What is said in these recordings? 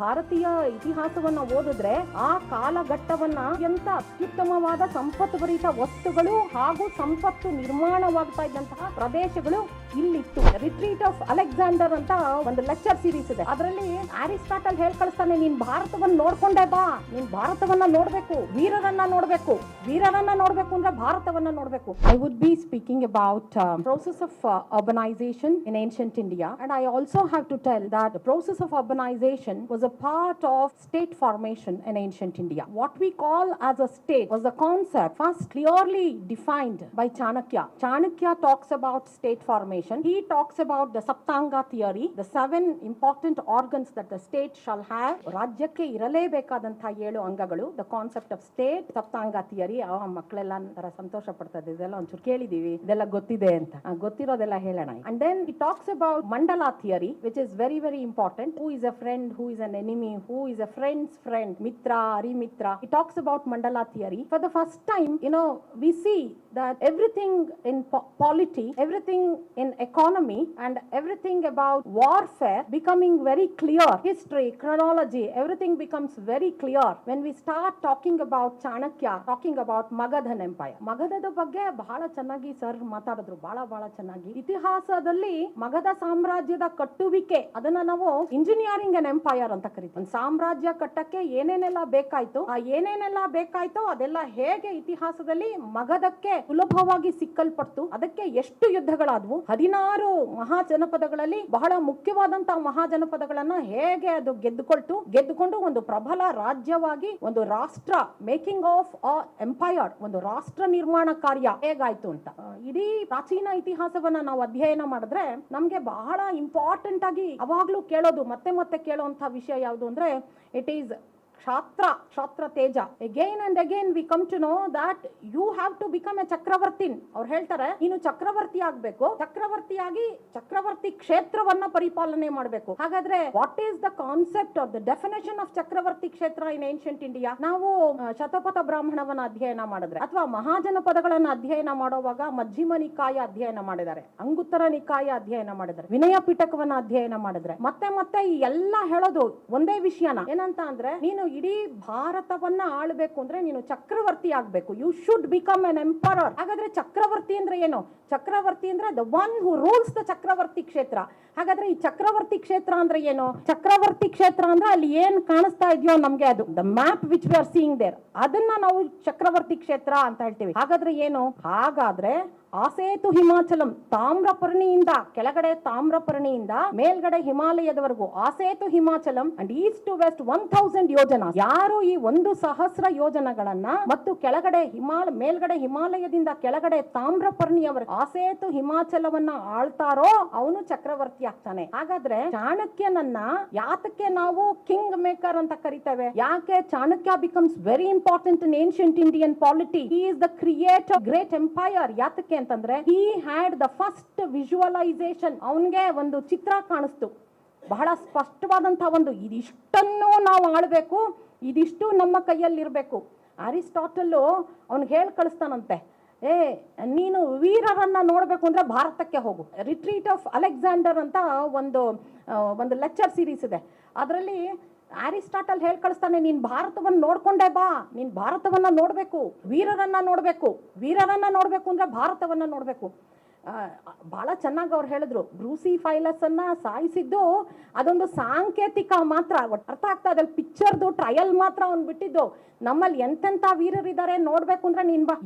ಭಾರತೀಯ ಇತಿಹಾಸವನ್ನ ಓದಿದ್ರೆ ಆ ಕಾಲಘಟ್ಟವನ್ನ ಅತ್ಯಂತ ಅತ್ಯುತ್ತಮವಾದ ಸಂಪತ್ಭರಿತ ವಸ್ತುಗಳು ಹಾಗೂ ಸಂಪತ್ತು ನಿರ್ಮಾಣವಾಗ್ತಾ ಇದ್ದಂತಹ ಪ್ರದೇಶಗಳು ಇಲ್ಲಿತ್ತು. ರಿಟ್ರೀಟ್ ಆಫ್ ಅಲೆಕ್ಸಾಂಡರ್ ಅಂತ ಒಂದು ಲೆಕ್ಚರ್ ಸೀರೀಸ್ ಇದೆ. ಅದರಲ್ಲಿ ಅರಿಸ್ಟಾಟಲ್ ಹೇಳ್ ಕಳಿಸ್ತಾನೆ, ನೀನ್ ಭಾರತವನ್ನ ನೋಡ್ಕೊಂಡೆ ಬಾ, ನೀನ್ ಭಾರತವನ್ನ ನೋಡ್ಬೇಕು, ವೀರರನ್ನ ನೋಡ್ಬೇಕು. ವೀರರನ್ನ ನೋಡ್ಬೇಕು ಅಂದ್ರೆ ಭಾರತವನ್ನ ನೋಡ್ಬೇಕು. I would be speaking about process of urbanization in ancient India, and I also have to tell that the process of urbanization was a part of state formation in ancient India. What we call as a state was a concept first clearly defined by Chanakya. Chanakya talks about state formation. He talks about the Saptanga theory, the 7 important organs that the state shall have. ರಾಜ್ಯಕ್ಕೆ ಇರಲೇಬೇಕಾದಂತಹ 7 ಅಂಗಗಳು, the concept of state, Saptanga theory. ಮಕ್ಕಳೆಲ್ಲ ತರ ಸಂತೋಷ ಪಡ್ತದೆ, ಇದೆಲ್ಲ ಒಂಚೂರು ಕೇಳಿದೀವಿ, ಇದೆಲ್ಲ ಗೊತ್ತಿದೆ ಅಂತ. ಗೊತ್ತಿರೋದೆಲ್ಲ ಹೇಳೋಣ. And then he talks about Mandala theory, which is very very important. Who is a friend, who is an enemy, who is a friend's friend, Mitra, Arimitra. He talks about Mandala theory. For the first time, we see that everything in polity, everything in economy, and everything about warfare becoming very clear. History, chronology, everything becomes very clear when we start talking about Chanakya, talking about Magadhan Empire. Magadhದ ಬಗ್ಗೆ ಬಹಳ ಚೆನ್ನಾಗಿ sir ಮಾತಾಡಿದ್ರು, ಬಹಳ ಚೆನ್ನಾಗಿ. ಇತಿಹಾಸದಲ್ಲಿ ಮಗಧ ಸಾಮ್ರಾಜ್ಯದ ಕಟ್ಟುವಿಕೆ, ಅದನ್ನ ನಾವು ಇಂಜಿನಿಯರಿಂಗ್ ಅಂಡ್ ಎಂಪೈರ್ ಅಂತ ಕರಿತೀವಿ. ಒಂದು ಸಾಮ್ರಾಜ್ಯ ಕಟ್ಟಕ್ಕೆ ಏನೇನೆಲ್ಲ ಬೇಕಾಯ್ತೋ ಅದೆಲ್ಲ ಹೇಗೆ ಇತಿಹಾಸದಲ್ಲಿ ಮಗಧಕ್ಕೆ ಸುಲಭವಾಗಿ ಸಿಕ್ಕಲ್ಪಡ್ತು, ಅದಕ್ಕೆ ಎಷ್ಟು ಯುದ್ಧಗಳಾದವು, 16 ಮಹಾಜನಪದಗಳಲ್ಲಿ ಬಹಳ ಮುಖ್ಯವಾದಂತಹ ಮಹಾಜನಪದಗಳನ್ನ ಹೇಗೆ ಅದು ಗೆದ್ದುಕೊಂಡು ಒಂದು ಪ್ರಬಲ ರಾಜ್ಯವಾಗಿ, ಒಂದು ರಾಷ್ಟ್ರ, ಮೇಕಿಂಗ್ ಆಫ್ ಎಂಪೈರ್, ಒಂದು ರಾಷ್ಟ್ರ ನಿರ್ಮಾಣ ಕಾರ್ಯ ಹೇಗಾಯ್ತು ಅಂತ. ಇಡೀ ಪ್ರಾಚೀನ ಇತಿಹಾಸವನ್ನ ನಾವು ಅಧ್ಯಯನ ಮಾಡಿದ್ರೆ ನಮ್ಗೆ ಬಹಳ ಇಂಪಾರ್ಟೆಂಟ್ ಆಗಿ ಅವಾಗ್ಲೂ ಮತ್ತೆ ಕೇಳುವಂತಹ ವಿಷಯ ಯಾವುದು ಅಂದ್ರೆ, ಇಟ್ ಈಸ್ ಕ್ಷಾತ್ರ ತೇಜ. Again and again we come to know that you have to become a ಚಕ್ರವರ್ತಿನ್. ಅವ್ರು ಹೇಳ್ತಾರೆ, ನೀನು ಚಕ್ರವರ್ತಿ ಆಗ್ಬೇಕು, ಚಕ್ರವರ್ತಿಯಾಗಿ ಚಕ್ರವರ್ತಿ ಕ್ಷೇತ್ರವನ್ನ ಪರಿಪಾಲನೆ ಮಾಡಬೇಕು. ಹಾಗಾದ್ರೆ what is the concept of the definition of ಚಕ್ರವರ್ತಿ ಕ್ಷೇತ್ರ ಇನ್ ಏನ್ಷಿಯಂಟ್ ಇಂಡಿಯಾ? ನಾವು ಶತಪಥ ಬ್ರಾಹ್ಮಣವನ್ನ ಅಧ್ಯಯನ ಮಾಡಿದ್ರೆ ಅಥವಾ ಮಹಾಜನಪದಗಳನ್ನ ಅಧ್ಯಯನ ಮಾಡುವಾಗ ಮಧ್ಯಮ ನಿಕಾಯ ಅಧ್ಯಯನ ಮಾಡಿದ್ದಾರೆ, ಅಂಗುತ್ತರ ನಿಕಾಯ ಅಧ್ಯಯನ ಮಾಡಿದ್ದಾರೆ, ವಿನಯ ಪಿಟಕವನ್ನ ಅಧ್ಯಯನ ಮಾಡಿದ್ರೆ ಮತ್ತೆ ಈ ಎಲ್ಲ ಹೇಳೋದು ಒಂದೇ ವಿಷಯನ. ಏನಂತ ಅಂದ್ರೆ, ನೀನು ಇಡೀ ಭಾರತವನ್ನ ಆಳ್ಬೇಕು ಅಂದ್ರೆ ನೀನು ಚಕ್ರವರ್ತಿ ಆಗ್ಬೇಕು. You should become an emperor. ಹಾಗಾದ್ರೆ ಚಕ್ರವರ್ತಿ ಅಂದ್ರೆ ಏನು? ಚಕ್ರವರ್ತಿ ಅಂದ್ರೆ the one who rules the ಚಕ್ರವರ್ತಿ ಕ್ಷೇತ್ರ. ಹಾಗಾದ್ರೆ ಈ ಚಕ್ರವರ್ತಿ ಕ್ಷೇತ್ರ ಅಂದ್ರೆ ಏನು? ಚಕ್ರವರ್ತಿ ಕ್ಷೇತ್ರ ಅಂದ್ರೆ ಅಲ್ಲಿ ಏನ್ ಕಾಣಿಸ್ತಾ ಇದೆಯೋ ನಮ್ಗೆ, ಅದು the map which we are seeing there, ಅದನ್ನ ನಾವು ಚಕ್ರವರ್ತಿ ಕ್ಷೇತ್ರ ಅಂತ ಹೇಳ್ತೀವಿ. ಹಾಗಾದ್ರೆ ಏನು? ಹಾಗಾದ್ರೆ ಆಸೇತು ಹಿಮಾಚಲಂ, ತಾಮ್ರಪರ್ಣಿಯಿಂದ ಕೆಳಗಡೆ, ತಾಮ್ರಪರ್ಣಿಯಿಂದ ಮೇಲ್ಗಡೆ ಹಿಮಾಲಯದವರೆಗೂ ಆಸೇತು ಹಿಮಾಚಲಂ ಅಂಡ್ ಈಸ್ಟ್ ಟು ವೆಸ್ಟ್ 1000 ಯೋಜನಾ. ಯಾರು ಈ 1000 ಯೋಜನೆಗಳನ್ನ ಮತ್ತು ಕೆಳಗಡೆ ಮೇಲ್ಗಡೆ ಹಿಮಾಲಯದಿಂದ ಕೆಳಗಡೆ ತಾಮ್ರಪರ್ಣಿಯವರೆಗೂ ಆಸೇತು ಹಿಮಾಚಲವನ್ನ ಆಳ್ತಾರೋ ಅವನು ಚಕ್ರವರ್ತಿ ಆಗ್ತಾನೆ. ಹಾಗಾದ್ರೆ ಚಾಣಕ್ಯನನ್ನ ಯಾತಕ್ಕೆ ನಾವು ಕಿಂಗ್ ಮೇಕರ್ ಅಂತ ಕರಿತೇವೆ? ಯಾಕೆ Chanakya becomes very important in ancient Indian polity? He is the creator great empire. ಯಾತಕ್ಕೆ ಅಂತಂದ್ರೆ, he had the first visualization. ಅವನಿಗೆ ಒಂದು ಚಿತ್ರ ಕಾಣಿಸ್ತು, ಬಹಳ ಸ್ಪಷ್ಟವಾದಂತಹ ಒಂದು, ಇದಿಷ್ಟನ್ನು ನಾವು ಆಳ್ಬೇಕು, ಇದಿಷ್ಟು ನಮ್ಮ ಕೈಯಲ್ಲಿರ್ಬೇಕು. ಅರಿಸ್ಟಾಟಲ್ ಅವನಿಗೆ ಹೇಳಿ ಕಳಿಸ್ತಾನಂತೆ, ನೀನು ವೀರರನ್ನ ನೋಡ್ಬೇಕು ಅಂದ್ರೆ ಭಾರತಕ್ಕೆ ಹೋಗು. ರಿಟ್ರೀಟ್ ಆಫ್ ಅಲೆಕ್ಸಾಂಡರ್ ಅಂತ ಒಂದು ಲೆಕ್ಚರ್ ಸೀರೀಸ್ ಇದೆ. ಅದರಲ್ಲಿ ಅರಿಸ್ಟಾಟಲ್ ಹೇಳ್ ಕಳಿಸ್ತಾನೆ, ನೀನ್ ಭಾರತವನ್ನ ನೋಡ್ಕೊಂಡೆ ಬಾ, ನೀನ್ ಭಾರತವನ್ನ ನೋಡ್ಬೇಕು, ವೀರರನ್ನ ನೋಡ್ಬೇಕು ಅಂದ್ರೆ ಭಾರತವನ್ನ ನೋಡ್ಬೇಕು. ಬಹಳ ಚೆನ್ನಾಗಿ ಅವ್ರು ಹೇಳಿದ್ರು, ಬ್ರೂಸಿಫೈಲಸ್ ಅನ್ನ ಸಾಯಿಸಿದ್ದು ಅದೊಂದು ಸಾಂಕೇತಿಕ ಮಾತ್ರ, ಅರ್ಥ ಆಗ್ತಾ ಇದೆ. ಪಿಕ್ಚರ್ದು ಟ್ರಯಲ್ ಮಾತ್ರ ಅವ್ನು ಬಿಟ್ಟಿದ್ದು. ನಮ್ಮಲ್ಲಿ ಎಂತೆಂತ ವೀರರಿದ್ದಾರೆ ನೋಡ್ಬೇಕು ಅಂದ್ರೆ ನೀನ್ ಬಾ.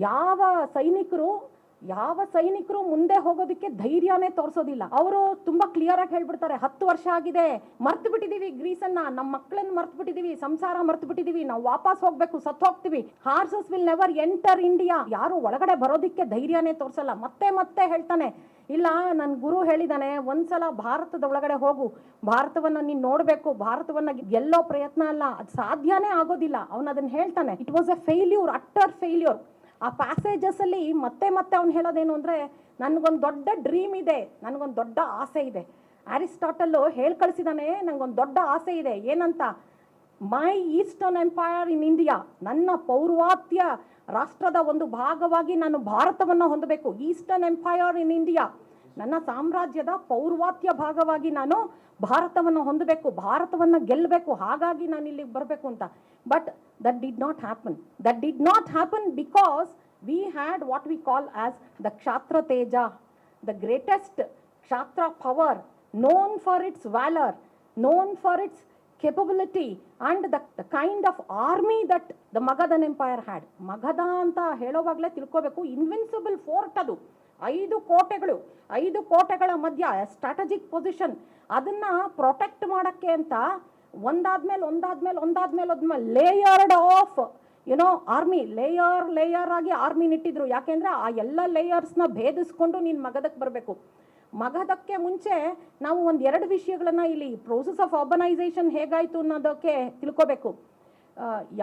ಯಾವ ಸೈನಿಕರು ಮುಂದೆ ಹೋಗೋದಕ್ಕೆ ಧೈರ್ಯನೇ ತೋರಿಸೋದಿಲ್ಲ. ಅವರು ತುಂಬಾ ಕ್ಲಿಯರ್ ಆಗಿ ಹೇಳ್ಬಿಡ್ತಾರೆ, 10 ವರ್ಷ ಆಗಿದೆ, ಮರ್ತು ಬಿಟ್ಟಿದೀವಿ ಗ್ರೀಸನ್ನ, ನಮ್ಮ ಮಕ್ಕಳನ್ನ ಮರ್ತು ಬಿಟ್ಟಿದೀವಿ, ಸಂಸಾರ ಮರ್ತು ಬಿಟ್ಟಿದೀವಿ, ನಾವು ವಾಪಸ್ ಹೋಗ್ಬೇಕು, ಸತ್ತು ಹೋಗ್ತೀವಿ, horses will never enter India. ಯಾರು ಒಳಗಡೆ ಬರೋದಿಕ್ಕೆ ಧೈರ್ಯನೇ ತೋರಿಸಲ್ಲ. ಮತ್ತೆ ಹೇಳ್ತಾನೆ, ಇಲ್ಲ, ನನ್ನ ಗುರು ಹೇಳಿದಾನೆ, ಒಂದ್ಸಲ ಭಾರತದ ಒಳಗಡೆ ಹೋಗು, ಭಾರತವನ್ನ ನೀನ್ ನೋಡ್ಬೇಕು, ಭಾರತವನ್ನ ಗೆಲ್ಲೋ ಪ್ರಯತ್ನ ಅಲ್ಲ, ಅದು ಸಾಧ್ಯನೇ ಆಗೋದಿಲ್ಲ. ಅವನು ಅದನ್ನ ಹೇಳ್ತಾನೆ. It was A failure, utter failure. ಆ ಪ್ಯಾಸೇಜಸ್ ಅಲ್ಲಿ ಮತ್ತೆ ಅವ್ನು ಹೇಳೋದೇನು ಅಂದ್ರೆ, ನನ್ಗೊಂದು ದೊಡ್ಡ ಡ್ರೀಮ್ ಇದೆ, ನನ್ಗೊಂದು ದೊಡ್ಡ ಆಸೆ ಇದೆ. ಅರಿಸ್ಟಾಟಲ್ ಹೇಳ್ ಕಳಿಸಿದಾನೆ, ನಂಗೊಂದು ದೊಡ್ಡ ಆಸೆ ಇದೆ. ಏನಂತ? ಮೈ ಈಸ್ಟರ್ನ್ ಎಂಪೈರ್ ಇನ್ ಇಂಡಿಯಾ, ನನ್ನ ಪೌರ್ವಾತ್ಯ ರಾಷ್ಟ್ರದ ಒಂದು ಭಾಗವಾಗಿ ನಾನು ಭಾರತವನ್ನ ಹೊಂದಬೇಕು. ಈಸ್ಟರ್ನ್ ಎಂಪೈರ್ ಇನ್ ಇಂಡಿಯಾ ನನ್ನ ಸಾಮ್ರಾಜ್ಯದ ಪೌರ್ವಾತ್ಯ ಭಾಗವಾಗಿ ನಾನು ಭಾರತವನ್ನು ಹೊಂದಬೇಕು, ಭಾರತವನ್ನು ಗೆಲ್ಲಬೇಕು, ಹಾಗಾಗಿ ನಾನು ಇಲ್ಲಿಗೆ ಬರಬೇಕು ಅಂತ. But that did not happen because we had what we call as the ಕ್ಷಾತ್ರ ತೇಜ, the greatest Kshatra power, known for its valor, known for its capability and the kind of army that the Magadhan Empire had. Magadha ಅಂತ ಹೇಳೋವಾಗಲೇ ತಿಳ್ಕೋಬೇಕು, invincible fort ಅದು. 5 ಕೋಟೆಗಳ ಮಧ್ಯ strategic position. ಅದನ್ನ protect ಮಾಡಕ್ಕೆ ಅಂತ ಒಂದಾದ್ಮೇಲೆ layered of army, layer ಆಗಿ army ನಿಟ್ಟಿದ್ರು. ಯಾಕೆಂದ್ರೆ ಆ ಎಲ್ಲ ಲೇಯರ್ಸ್ನ ಭೇದಿಸ್ಕೊಂಡು ನೀನು ಮಗಧಕ್ಕೆ ಬರಬೇಕು. ಮಗಧಕ್ಕೆ ಮುಂಚೆ ನಾವು 2 ವಿಷಯಗಳನ್ನ ಇಲ್ಲಿ ಪ್ರೋಸೆಸ್ ಆಫ್ ಆರ್ಬನೈಸೇಷನ್ ಹೇಗಾಯ್ತು ಅನ್ನೋದಕ್ಕೆ ತಿಳ್ಕೋಬೇಕು.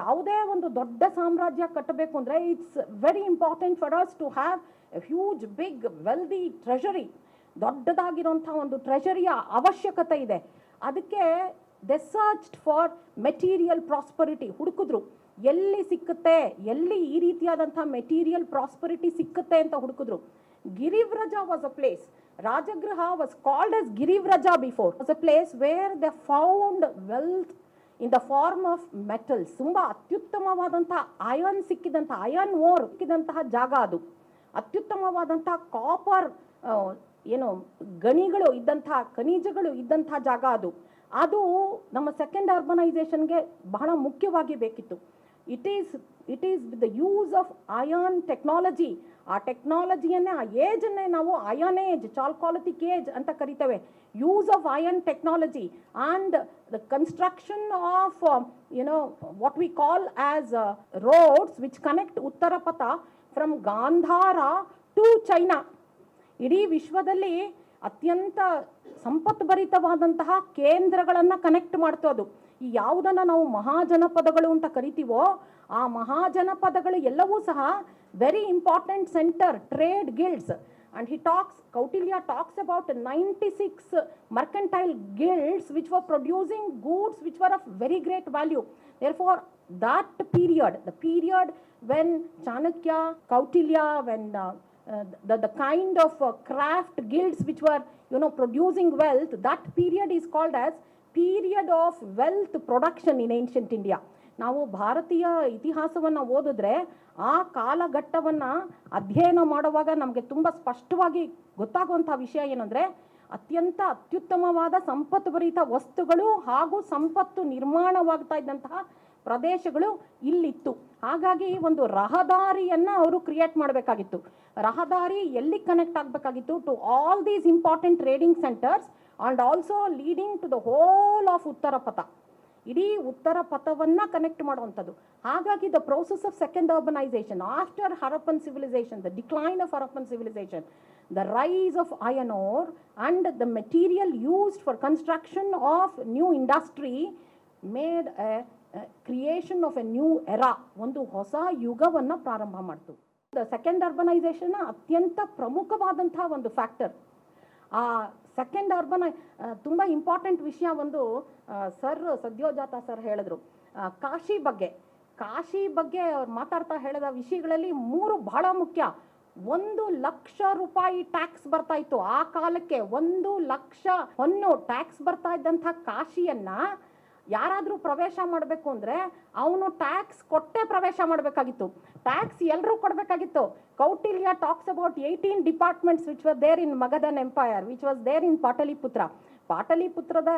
ಯಾವುದೇ ಒಂದು ದೊಡ್ಡ ಸಾಮ್ರಾಜ್ಯ ಕಟ್ಟಬೇಕು ಅಂದ್ರೆ it's very important for us to have a huge big wealthy treasury. ದೊಡ್ಡದಾಗಿರುವಂಥ ಒಂದು ಟ್ರೆಷರಿಯ ಅವಶ್ಯಕತೆ ಇದೆ. ಅದಕ್ಕೆ they searched for material prosperity, ಹುಡುಕಿದ್ರು. ಎಲ್ಲಿ ಸಿಕ್ಕುತ್ತೆ, ಎಲ್ಲಿ ಈ ರೀತಿಯಾದಂಥ ಮೆಟೀರಿಯಲ್ ಪ್ರಾಸ್ಪರಿಟಿ ಸಿಕ್ಕುತ್ತೆ ಅಂತ ಹುಡುಕಿದ್ರು. Girivraja was a place. Rajagriha was called as Girivraja before. Was a place where they found wealth in the form of metals. ತುಂಬ ಅತ್ಯುತ್ತಮವಾದಂತಹ ಅಯನ್ ಸಿಕ್ಕಿದಂಥ, ಅಯನ್ ಓರ್ ಸಿಕ್ಕಿದಂತಹ ಜಾಗ ಅದು. ಅತ್ಯುತ್ತಮವಾದಂಥ ಕಾಪರ್ ಗಣಿಗಳು ಇದ್ದಂತಹ, ಖನಿಜಗಳು ಇದ್ದಂತಹ ಜಾಗ ಅದು. ಅದು ನಮ್ಮ ಸೆಕೆಂಡ್ ಅರ್ಬನೈಸೇಷನ್ಗೆ ಬಹಳ ಮುಖ್ಯವಾಗಿ ಬೇಕಿತ್ತು. It is the use of ion technology. ಆ ಟೆಕ್ನಾಲಜಿಯನ್ನೇ, ಆ ಏಜನ್ನೇ ನಾವು ಅಯಾನ್ ಏಜ್, ಚಾಲ್ಕಾಲಿಥಿಕ್ ಏಜ್ ಅಂತ ಕರಿತೇವೆ. Use of ion technology and the construction of what we call as roads which connect ಉತ್ತರ ಪಥ ಫ್ರಮ್ ಗಾಂಧಾರ ಟು ಚೈನಾ. ಇಡೀ ವಿಶ್ವದಲ್ಲಿ ಅತ್ಯಂತ ಸಂಪತ್ಭರಿತವಾದಂತಹ ಕೇಂದ್ರಗಳನ್ನು ಕನೆಕ್ಟ್ ಮಾಡ್ತೋದು. ಈ ಯಾವುದನ್ನ ನಾವು ಮಹಾಜನಪದಗಳು ಅಂತ ಕರಿತೀವೋ ಆ ಮಹಾಜನಪದಗಳು ಎಲ್ಲವೂ ಸಹ very important centre, trade guilds. And Kautilya talks about 96 mercantile guilds which were producing goods which were of very great value. Therefore, that period, the period when Chanakya, Kautilya, when the kind of craft guilds which were producing wealth, that period is called as period of wealth production in ancient India. ನಾವು ಭಾರತೀಯ ಇತಿಹಾಸವನ್ನು ಓದಿದ್ರೆ ಆ ಕಾಲಘಟ್ಟವನ್ನು ಅಧ್ಯಯನ ಮಾಡುವಾಗ ನಮಗೆ ತುಂಬ ಸ್ಪಷ್ಟವಾಗಿ ಗೊತ್ತಾಗುವಂಥ ವಿಷಯ ಏನಂದರೆ, ಅತ್ಯುತ್ತಮವಾದ ಸಂಪತ್ಭರಿತ ವಸ್ತುಗಳು ಹಾಗೂ ಸಂಪತ್ತು ನಿರ್ಮಾಣವಾಗ್ತಾ ಇದ್ದಂತಹ ಪ್ರದೇಶಗಳು ಇಲ್ಲಿತ್ತು. ಹಾಗಾಗಿ ಒಂದು ರಹದಾರಿಯನ್ನು ಅವರು ಕ್ರಿಯೇಟ್ ಮಾಡಬೇಕಾಗಿತ್ತು. ರಹದಾರಿ ಎಲ್ಲಿ ಕನೆಕ್ಟ್ ಆಗಬೇಕಾಗಿತ್ತು? To all these important trading centres and also leading to the whole of Uttarapatha. ಇಡೀ ಉತ್ತರ ಪಥವನ್ನು ಕನೆಕ್ಟ್ ಮಾಡುವಂಥದ್ದು. ಹಾಗಾಗಿ the process of second urbanisation after Harappan civilisation, the decline of Harappan civilisation, the rise of iron ore and the material used for construction of new industry made a creation of a new era. ಒಂದು ಹೊಸ ಯುಗವನ್ನು ಪ್ರಾರಂಭ ಮಾಡ್ತು. The second urbanisation ಅತ್ಯಂತ ಪ್ರಮುಖವಾದಂತಹ ಒಂದು factor. ಆ second ತುಂಬ important ವಿಷಯ ಒಂದು ಸದ್ಯೋಜಾತ ಸರ್ ಹೇಳಿದ್ರು ಕಾಶಿ ಬಗ್ಗೆ ಅವ್ರು ಮಾತಾಡ್ತಾ ಹೇಳಿದ ವಿಷಯಗಳಲ್ಲಿ 3 ಬಹಳ ಮುಖ್ಯ. 1 ಲಕ್ಷ ರೂಪಾಯಿ ಟ್ಯಾಕ್ಸ್ ಬರ್ತಾ ಇತ್ತು ಆ ಕಾಲಕ್ಕೆ. 1 ಲಕ್ಷ ಹೊನ್ನು ಟ್ಯಾಕ್ಸ್ ಬರ್ತಾ ಇದ್ದಂಥ ಕಾಶಿಯನ್ನ ಯಾರಾದರೂ ಪ್ರವೇಶ ಮಾಡಬೇಕು ಅಂದರೆ ಅವನು ಟ್ಯಾಕ್ಸ್ ಕೊಟ್ಟೆ ಪ್ರವೇಶ ಮಾಡಬೇಕಾಗಿತ್ತು. ಟ್ಯಾಕ್ಸ್ ಎಲ್ಲರೂ ಕೊಡಬೇಕಾಗಿತ್ತು. Kautilya talks about 18 departments which were there in Magadhan empire, which was there in ಪಾಟಲಿಪುತ್ರದ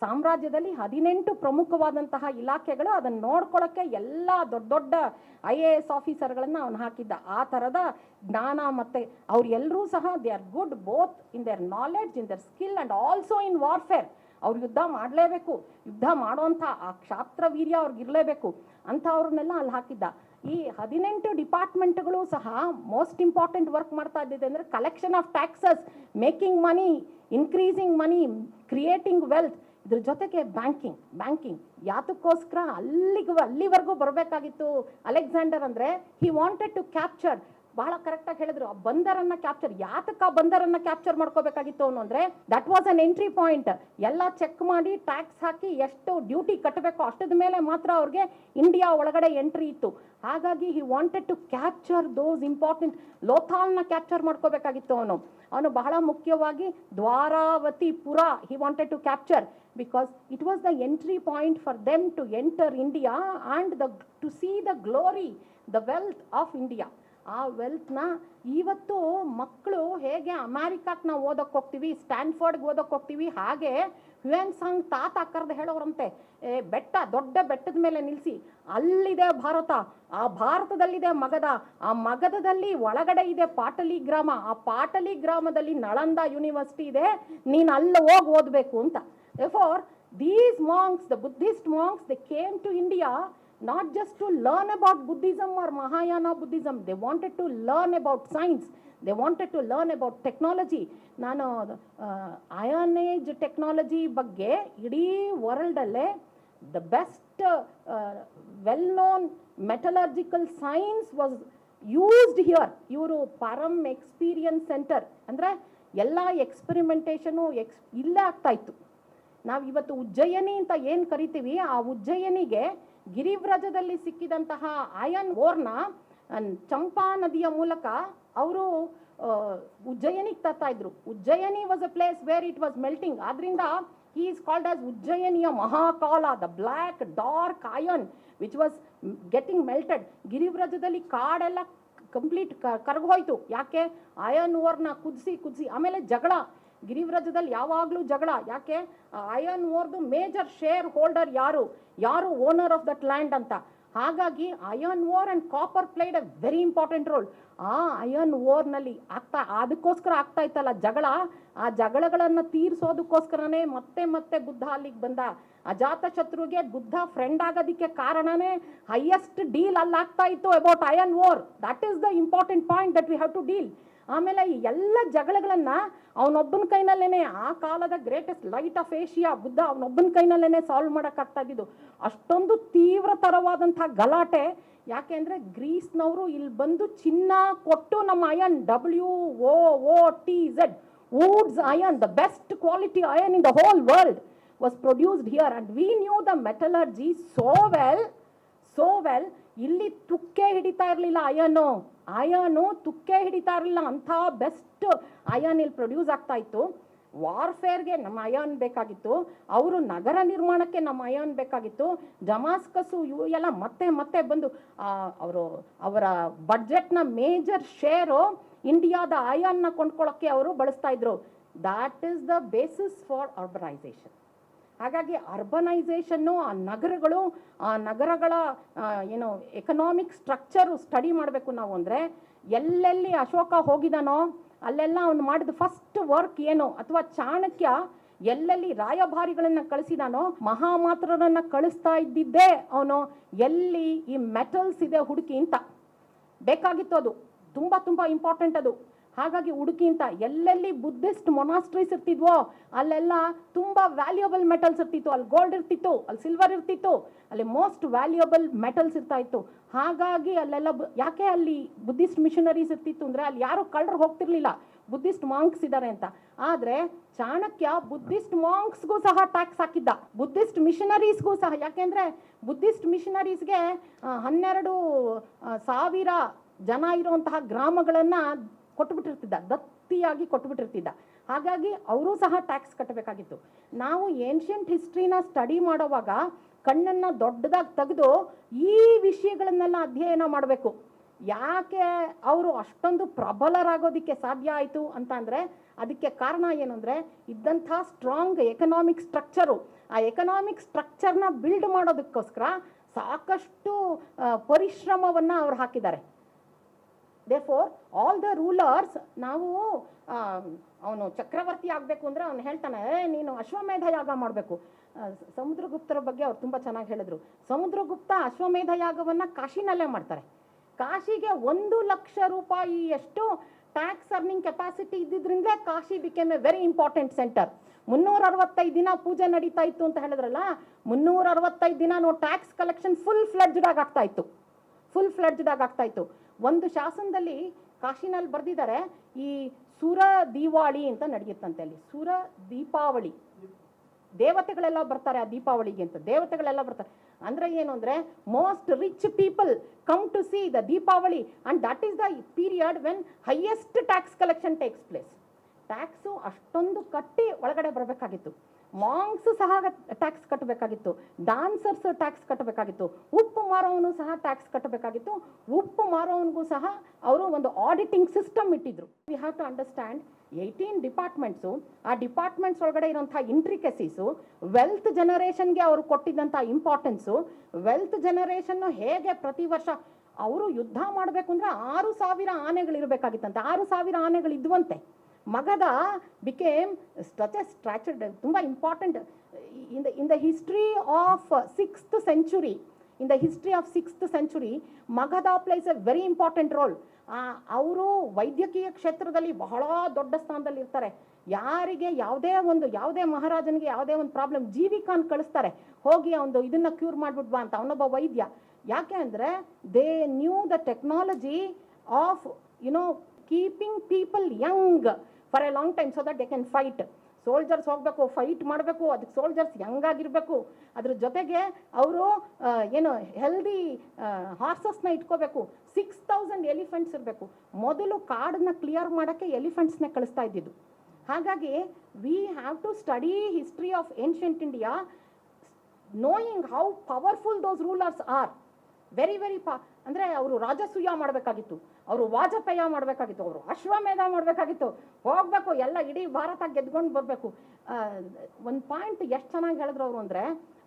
ಸಾಮ್ರಾಜ್ಯದಲ್ಲಿ 18 ಪ್ರಮುಖವಾದಂತಹ ಇಲಾಖೆಗಳು. ಅದನ್ನು ನೋಡ್ಕೊಳ್ಳೋಕ್ಕೆ ಎಲ್ಲ ದೊಡ್ಡ IAS ಆಫೀಸರ್ಗಳನ್ನು ಅವನು ಹಾಕಿದ್ದ. ಆ ಥರದ ಜ್ಞಾನ ಮತ್ತು ಅವರೆಲ್ಲರೂ ಸಹ they are good both in their knowledge, in their skill and also in warfare. ಅವ್ರು ಯುದ್ಧ ಮಾಡಲೇಬೇಕು, ಯುದ್ಧ ಮಾಡೋವಂಥ ಆ ಕ್ಷಾತ್ರ ವೀರ್ಯ ಅವ್ರಿಗಿರಲೇಬೇಕು ಅಂಥವ್ರನ್ನೆಲ್ಲ ಅಲ್ಲಿ ಹಾಕಿದ್ದ. ಈ 18 ಡಿಪಾರ್ಟ್ಮೆಂಟ್ಗಳು ಸಹ ಮೋಸ್ಟ್ ಇಂಪಾರ್ಟೆಂಟ್ ವರ್ಕ್ ಮಾಡ್ತಾ ಇದ್ದಿದೆ ಅಂದರೆ collection of taxes, making money, increasing money, creating wealth. ಇದ್ರ ಜೊತೆಗೆ ಬ್ಯಾಂಕಿಂಗ್ ಯಾತಕ್ಕೋಸ್ಕರ ಅಲ್ಲಿವರೆಗೂ ಬರಬೇಕಾಗಿತ್ತು ಅಲೆಕ್ಸಾಂಡರ್ ಅಂದರೆ ಹಿ ವಾಂಟೆಡ್ ಟು ಕ್ಯಾಪ್ಚರ್. ಬಹಳ ಕರೆಕ್ಟಾಗಿ ಹೇಳಿದ್ರು, ಆ ಬಂದರನ್ನು ಕ್ಯಾಪ್ಚರ್. ಯಾತಕ್ಕೆ ಆ ಬಂದರನ್ನು ಕ್ಯಾಪ್ಚರ್ ಮಾಡ್ಕೋಬೇಕಾಗಿತ್ತು ಅವನು ಅಂದರೆ that was an entry point. ಎಲ್ಲ ಚೆಕ್ ಮಾಡಿ ಟ್ಯಾಕ್ಸ್ ಹಾಕಿ ಎಷ್ಟು ಡ್ಯೂಟಿ ಕಟ್ಟಬೇಕು ಅಷ್ಟದ ಮೇಲೆ ಮಾತ್ರ ಅವ್ರಿಗೆ ಇಂಡಿಯಾ ಒಳಗಡೆ ಎಂಟ್ರಿ ಇತ್ತು. ಹಾಗಾಗಿ he wanted to capture those important. ಲೋಥಾಲ್ನ ಕ್ಯಾಪ್ಚರ್ ಮಾಡ್ಕೋಬೇಕಾಗಿತ್ತು ಅವನು. ಅವನು ಬಹಳ ಮುಖ್ಯವಾಗಿ Dwaravatipura he wanted to capture, because it was the entry point for them to enter India and to see the glory, the wealth of India. ಆ ವೆಲ್ತ್ನ ಇವತ್ತು ಮಕ್ಕಳು ಹೇಗೆ ಅಮೆರಿಕಕ್ಕೆ ನಾವು ಓದಕ್ಕೆ ಹೋಗ್ತೀವಿ, ಸ್ಟ್ಯಾನ್ಫರ್ಡ್ಗೆ ಓದಕ್ಕೆ ಹೋಗ್ತೀವಿ, ಹಾಗೆ ಹ್ಯುಯೆನ್ ಸಾಂಗ್ ತಾತ ಕರೆದು ಹೇಳೋರಂತೆ, ಬೆಟ್ಟ ದೊಡ್ಡ ಬೆಟ್ಟದ ಮೇಲೆ ನಿಲ್ಲಿಸಿ, ಅಲ್ಲಿದೆ ಭಾರತ, ಆ ಭಾರತದಲ್ಲಿದೆ ಮಗಧ, ಆ ಮಗಧದಲ್ಲಿ ಒಳಗಡೆ ಇದೆ ಪಾಟಲಿ ಗ್ರಾಮ, ಆ ಪಾಟಲಿ ಗ್ರಾಮದಲ್ಲಿ ನಳಂದ ಯೂನಿವರ್ಸಿಟಿ ಇದೆ, ನೀನು ಅಲ್ಲಿ ಹೋಗಿ ಓದಬೇಕು ಅಂತ. Therefore, these monks, the Buddhist monks, they came to India not just to learn about Buddhism or Mahayana Buddhism. They wanted to learn about science. They wanted to learn about technology. ನಾನು iron age technology ಬಗ್ಗೆ ಇಡೀ ವರ್ಲ್ಡಲ್ಲೇ the best well-known metallurgical science was used here. ಇವರು Param experience centre, ಅಂದರೆ ಎಲ್ಲ ಎಕ್ಸ್ಪೆರಿಮೆಂಟೇಷನು ಇಲ್ಲೇ ಆಗ್ತಾ ಇತ್ತು. ನಾವು ಇವತ್ತು ಉಜ್ಜಯಿನಿ ಅಂತ ಏನು ಕರಿತೀವಿ, ಆ ಉಜ್ಜಯಿನಿಗೆ ಗಿರಿವ್ರಜದಲ್ಲಿ ಸಿಕ್ಕಿದಂತಹ ಅಯನ್ ಓರ್ನ ಚಂಪಾ ನದಿಯ ಮೂಲಕ ಅವರು ಉಜ್ಜಯಿನಿಗೆ ತರ್ತಾ ಇದ್ರು. Ujjayini was a place where it was melting. ಆದ್ರಿಂದ he is called as ಉಜ್ಜಯಿನಿಯ Mahakala, the black dark iron which was getting melted. ಗಿರಿವ್ರಜದಲ್ಲಿ ಕಾಡೆಲ್ಲ complete ಕರಗೋಯ್ತು. ಯಾಕೆ? ಅಯನ್ ಓರ್ನ ಕುದಿಸಿ ಆಮೇಲೆ ಜಗಳ. ಗಿರಿವ್ರಜದಲ್ಲಿ ಯಾವಾಗಲೂ ಜಗಳ. ಯಾಕೆ? ಅಯನ್ ಓರ್ದು ಮೇಜರ್ ಶೇರ್ ಹೋಲ್ಡರ್ ಯಾರು ಓನರ್ ಆಫ್ ದಟ್ ಲ್ಯಾಂಡ್ ಅಂತ. ಹಾಗಾಗಿ iron ore and copper played a very important role. ಆ ಅಯನ್ ಓರ್ನಲ್ಲಿ ಅದಕ್ಕೋಸ್ಕರ ಆಗ್ತಾ ಇತ್ತಲ್ಲ ಜಗಳ, ಆ ಜಗಳಗಳನ್ನು ತೀರಿಸೋದಕ್ಕೋಸ್ಕರನೇ ಮತ್ತೆ ಬುದ್ಧ ಅಲ್ಲಿಗೆ ಬಂದ. ಅಜಾತ ಶತ್ರುಗೆ ಬುದ್ಧ ಫ್ರೆಂಡ್ ಆಗೋದಕ್ಕೆ ಕಾರಣನೇ ಹೈಯೆಸ್ಟ್ ಡೀಲ್ ಅಲ್ಲಿ ಆಗ್ತಾ ಇತ್ತು about iron ore. That is the important point that we have to deal. ಆಮೇಲೆ ಈ ಎಲ್ಲ ಜಗಳಗಳನ್ನು ಅವನೊಬ್ಬನ ಕೈನಲ್ಲೇನೆ, ಆ ಕಾಲದ greatest light of Asia Buddha ಅವನೊಬ್ಬನ ಕೈನಲ್ಲೇನೆ ಸಾಲ್ವ್ ಮಾಡೋಕ್ಕಾಗ್ತಾ ಇದ್ದಿದ್ದು. ಅಷ್ಟೊಂದು ತೀವ್ರತರವಾದಂಥ ಗಲಾಟೆ. ಯಾಕೆ ಅಂದರೆ ಗ್ರೀಸ್ನವರು ಇಲ್ಲಿ ಬಂದು ಚಿನ್ನ ಕೊಟ್ಟು ನಮ್ಮ iron WOOTZ wootz iron, the best quality iron in the whole world was produced here, and we knew the metallurgy so well. ಇಲ್ಲಿ ತುಕ್ಕೆ ಹಿಡಿತಾ ಇರಲಿಲ್ಲ ಅಯನು ತುಕ್ಕೆ ಹಿಡಿತಾ ಇರಲಿಲ್ಲ. ಅಂಥ ಬೆಸ್ಟ್ ಅಯನ್ ಇಲ್ಲಿ ಪ್ರೊಡ್ಯೂಸ್ ಆಗ್ತಾ ಇತ್ತು. ವಾರ್ಫೇರ್ಗೆ ನಮ್ಮ ಅಯನ್ ಬೇಕಾಗಿತ್ತು, ಅವರು ನಗರ ನಿರ್ಮಾಣಕ್ಕೆ ನಮ್ಮ ಅಯನ್ ಬೇಕಾಗಿತ್ತು. ಡಮಾಸ್ಕಸ್ಸು ಇವು ಎಲ್ಲ ಮತ್ತೆ ಬಂದು ಅವರ ಬಡ್ಜೆಟ್ನ ಮೇಜರ್ ಶೇರು ಇಂಡಿಯಾದ ಅಯನ್ನ ಕೊಂಡ್ಕೊಳ್ಳೋಕ್ಕೆ ಅವರು ಬಳಸ್ತಾ ಇದ್ರು. That is the basis for urbanisation. ಹಾಗಾಗಿ ಅರ್ಬನೈಸೇಷನ್ನು, ಆ ನಗರಗಳ ಎಕನಾಮಿಕ್ ಸ್ಟ್ರಕ್ಚರು ಸ್ಟಡಿ ಮಾಡಬೇಕು ನಾವು. ಅಂದರೆ ಎಲ್ಲೆಲ್ಲಿ ಅಶೋಕ ಹೋಗಿದಾನೋ ಅಲ್ಲೆಲ್ಲ ಅವನು ಮಾಡಿದ ಫಸ್ಟ್ ವರ್ಕ್ ಏನು, ಅಥವಾ ಚಾಣಕ್ಯ ಎಲ್ಲೆಲ್ಲಿ ರಾಯಭಾರಿಗಳನ್ನು ಕಳಿಸಿದಾನೋ, ಮಹಾಮಾತ್ರರನ್ನು ಕಳಿಸ್ತಾ ಇದ್ದಿದ್ದೇ ಅವನು ಎಲ್ಲಿ ಈ ಮೆಟಲ್ಸ್ ಇದೆ ಹುಡುಕಿ ಅಂತ. ಬೇಕಾಗಿತ್ತು, ಅದು ತುಂಬ ಇಂಪಾರ್ಟೆಂಟ್ ಅದು. ಹಾಗಾಗಿ ಹುಡುಕಿ ಅಂತ ಎಲ್ಲೆಲ್ಲಿ ಬುದ್ಧಿಸ್ಟ್ ಮೊನಾಸ್ಟ್ರೀಸ್ ಇರ್ತಿದ್ವೋ ಅಲ್ಲೆಲ್ಲ ತುಂಬ ವ್ಯಾಲ್ಯೂಯಬಲ್ ಮೆಟಲ್ಸ್ ಇರ್ತಿತ್ತು. ಅಲ್ಲಿ ಗೋಲ್ಡ್ ಇರ್ತಿತ್ತು, ಅಲ್ಲಿ ಸಿಲ್ವರ್ ಇರ್ತಿತ್ತು, ಅಲ್ಲಿ ಮೋಸ್ಟ್ ವ್ಯಾಲ್ಯೂಯಬಲ್ ಮೆಟಲ್ಸ್ ಇರ್ತಾ ಇತ್ತು. ಹಾಗಾಗಿ ಅಲ್ಲೆಲ್ಲ ಯಾಕೆ ಅಲ್ಲಿ ಬುದ್ಧಿಸ್ಟ್ ಮಿಷನರೀಸ್ ಇರ್ತಿತ್ತು ಅಂದರೆ ಅಲ್ಲಿ ಯಾರು ಕಳ್ಳರು ಹೋಗ್ತಿರ್ಲಿಲ್ಲ, ಬುದ್ಧಿಸ್ಟ್ ಮಾಂಕ್ಸ್ ಇದ್ದಾರೆ ಅಂತ. ಆದರೆ ಚಾಣಕ್ಯ ಬುದ್ಧಿಸ್ಟ್ ಮಾಂಕ್ಸ್ಗೂ ಸಹ ಟ್ಯಾಕ್ಸ್ ಹಾಕಿದ್ದ, ಬುದ್ಧಿಸ್ಟ್ ಮಿಷನರೀಸ್ಗೂ ಸಹ. ಯಾಕೆಂದರೆ ಬುದ್ಧಿಸ್ಟ್ ಮಿಷನರೀಸ್ಗೆ 12,000 ಜನ ಇರುವಂತಹ ಗ್ರಾಮಗಳನ್ನು ಕೊಟ್ಟುಬಿಟ್ಟಿರ್ತಿದ್ದ, ದತ್ತಿಯಾಗಿ ಕೊಟ್ಟುಬಿಟ್ಟಿರ್ತಿದ್ದ. ಹಾಗಾಗಿ ಅವರು ಸಹ ಟ್ಯಾಕ್ಸ್ ಕಟ್ಟಬೇಕಾಗಿತ್ತು. ನಾವು ಏನ್ಷಿಯಂಟ್ ಹಿಸ್ಟ್ರಿನ ಸ್ಟಡಿ ಮಾಡೋವಾಗ ಕಣ್ಣನ್ನು ದೊಡ್ಡದಾಗಿ ತೆಗೆದು ಈ ವಿಷಯಗಳನ್ನೆಲ್ಲ ಅಧ್ಯಯನ ಮಾಡಬೇಕು. ಯಾಕೆ ಅವರು ಅಷ್ಟೊಂದು ಪ್ರಬಲರಾಗೋದಕ್ಕೆ ಸಾಧ್ಯ ಆಯಿತು ಅಂತ ಅಂದರೆ ಅದಕ್ಕೆ ಕಾರಣ ಏನು ಅಂದರೆ ಇದ್ದಂಥ ಸ್ಟ್ರಾಂಗ್ ಎಕನಾಮಿಕ್ ಸ್ಟ್ರಕ್ಚರು. ಆ ಎಕನಾಮಿಕ್ ಸ್ಟ್ರಕ್ಚರ್ನ ಬಿಲ್ಡ್ ಮಾಡೋದಕ್ಕೋಸ್ಕರ ಸಾಕಷ್ಟು ಪರಿಶ್ರಮವನ್ನು ಅವ್ರು ಹಾಕಿದ್ದಾರೆ. Therefore, all the rulers, ನಾವು ಅವನು ಚಕ್ರವರ್ತಿ ಆಗಬೇಕು ಅಂದರೆ ಅವನು ಹೇಳ್ತಾನೆ, ನೀನು ಅಶ್ವಮೇಧ ಯಾಗ ಮಾಡಬೇಕು. ಸಮುದ್ರಗುಪ್ತರ ಬಗ್ಗೆ ಅವ್ರು ತುಂಬ ಚೆನ್ನಾಗಿ ಹೇಳಿದ್ರು. ಸಮುದ್ರಗುಪ್ತ ಅಶ್ವಮೇಧ ಯಾಗವನ್ನು ಕಾಶಿನಲ್ಲೇ ಮಾಡ್ತಾರೆ. ಕಾಶಿಗೆ 1,00,000 ರೂಪಾಯಿಯಷ್ಟು ಟ್ಯಾಕ್ಸ್ ಅರ್ನಿಂಗ್ ಕೆಪಾಸಿಟಿ ಇದ್ದಿದ್ರಿಂದ Kashi became a very important centre. 365 ದಿನ ಪೂಜೆ ನಡೀತಾ ಇತ್ತು ಅಂತ ಹೇಳಿದ್ರಲ್ಲ, 365 ದಿನ ಟ್ಯಾಕ್ಸ್ ಕಲೆಕ್ಷನ್ ಫುಲ್ ಫ್ಲೆಡ್ಜ್ಡ್ ಆಗ್ತಾ ಇತ್ತು. ಒಂದು ಶಾಸನದಲ್ಲಿ ಕಾಶಿನಲ್ಲಿ ಬರೆದಿದ್ದಾರೆ, ಈ ಸುರ ದೀವಾಳಿ ಅಂತ ನಡೆಯುತ್ತಂತೆ. ಅಲ್ಲಿ ಸುರ ದೀಪಾವಳಿ, ದೇವತೆಗಳೆಲ್ಲ ಬರ್ತಾರೆ ಆ ದೀಪಾವಳಿಗೆ ಅಂತ, ದೇವತೆಗಳೆಲ್ಲ ಬರ್ತಾರೆ. ಅಂದರೆ ಏನು ಅಂದರೆ most rich people come to see the Deepavali, and that is the period when highest tax collection takes place. Tax ಅಷ್ಟೊಂದು ಕಟ್ಟಿ ಒಳಗಡೆ ಬರಬೇಕಾಗಿತ್ತು. ಮಾಂಗ್ಸ್ ಸಹ ಟ್ಯಾಕ್ಸ್ ಕಟ್ಟಬೇಕಾಗಿತ್ತು, ಡಾನ್ಸರ್ಸ್ ಟ್ಯಾಕ್ಸ್ ಕಟ್ಟಬೇಕಾಗಿತ್ತು, ಉಪ್ಪು ಮಾರೋನು ಸಹ ಟ್ಯಾಕ್ಸ್ ಕಟ್ಟಬೇಕಾಗಿತ್ತು. ಉಪ್ಪು ಮಾರೋನ್ಗೂ ಸಹ ಅವರು ಒಂದು ಆಡಿಟಿಂಗ್ ಸಿಸ್ಟಮ್ ಇಟ್ಟಿದ್ರು. We have to understand 18 departments, ಆ ಡಿಪಾರ್ಟ್ಮೆಂಟ್ಸ್ ಒಳಗಡೆ ಇರೋಂಥ ಇಂಟ್ರಿಕಸೀಸು, ವೆಲ್ತ್ ಜನರೇಷನ್ಗೆ ಅವರು ಕೊಟ್ಟಿದ್ದಂಥ ಇಂಪಾರ್ಟೆನ್ಸು, ವೆಲ್ತ್ ಜನರೇಷನ್ನು ಹೇಗೆ ಪ್ರತಿ ವರ್ಷ ಅವರು ಯುದ್ಧ ಮಾಡಬೇಕು ಅಂದರೆ 6,000 ಆನೆಗಳಿರಬೇಕಾಗಿತ್ತಂತೆ. 6,000 ಆನೆಗಳು ಇದ್ವಂತೆ. ಮಗಧ ಬಿಕೇಮ್ ಸಚ್ ಎ ಸ್ಟ್ರಾಚರ್ಡ್, ತುಂಬ important in the history of 6th century. In the history of 6th century Magadha place A very important roll. ಅವರು ವೈದ್ಯಕೀಯ ಕ್ಷೇತ್ರದಲ್ಲಿ ಬಹಳ ದೊಡ್ಡ ಸ್ಥಾನದಲ್ಲಿ ಇರ್ತಾರೆ. ಯಾರಿಗೆ ಯಾವುದೇ ಮಹಾರಾಜನಿಗೆ ಯಾವುದೇ ಒಂದು ಪ್ರಾಬ್ಲಮ್, ಜೀವಿಕಾನ್ ಕಳಿಸ್ತಾರೆ, ಹೋಗಿ ಒಂದು ಇದನ್ನ ಕ್ಯೂರ್ ಮಾಡ್ಬಿಟ್ ಬಾ ಅಂತ, ಅವನೊಬ್ಬ ವೈದ್ಯ. ಯಾಕೆ ಅಂದರೆ they knew the technology of keeping people Young for A long time so that they can fight. Soldiers ಹೋಗಬೇಕು, ಫೈಟ್ ಮಾಡಬೇಕು, ಅದಕ್ಕೆ ಸೋಲ್ಜರ್ಸ್ ಯಂಗ್ ಆಗಿರಬೇಕು. ಅದ್ರ ಜೊತೆಗೆ ಅವರು ಹೆಲ್ದಿ ಹಾರ್ಸಸ್ನ ಇಟ್ಕೋಬೇಕು. 6,000 ಎಲಿಫೆಂಟ್ಸ್ ಇರಬೇಕು. ಮೊದಲು ಕಾಡನ್ನ ಕ್ಲಿಯರ್ ಮಾಡೋಕ್ಕೆ ಎಲಿಫೆಂಟ್ಸ್ನ ಕಳಿಸ್ತಾ ಇದ್ದಿದ್ದು. ಹಾಗಾಗಿ we have to study history of ancient India, knowing how powerful those rulers are. Very ಅಂದರೆ ಅವರು ರಾಜಸೂಯ ಮಾಡಬೇಕಾಗಿತ್ತು, ಅವರು ವಾಜಪೇಯ ಮಾಡಬೇಕಾಗಿತ್ತು, ಅವರು ಅಶ್ವಮೇಧ ಮಾಡಬೇಕಾಗಿತ್ತು, ಹೋಗಬೇಕು ಎಲ್ಲ ಇಡೀ ಭಾರತ ಗೆದ್ಕೊಂಡು ಬರಬೇಕು. ಒಂದು ಪಾಯಿಂಟ್ ಎಷ್ಟು ಚೆನ್ನಾಗಿ ಹೇಳಿದ್ರು ಅವರು ಅಂದರೆ,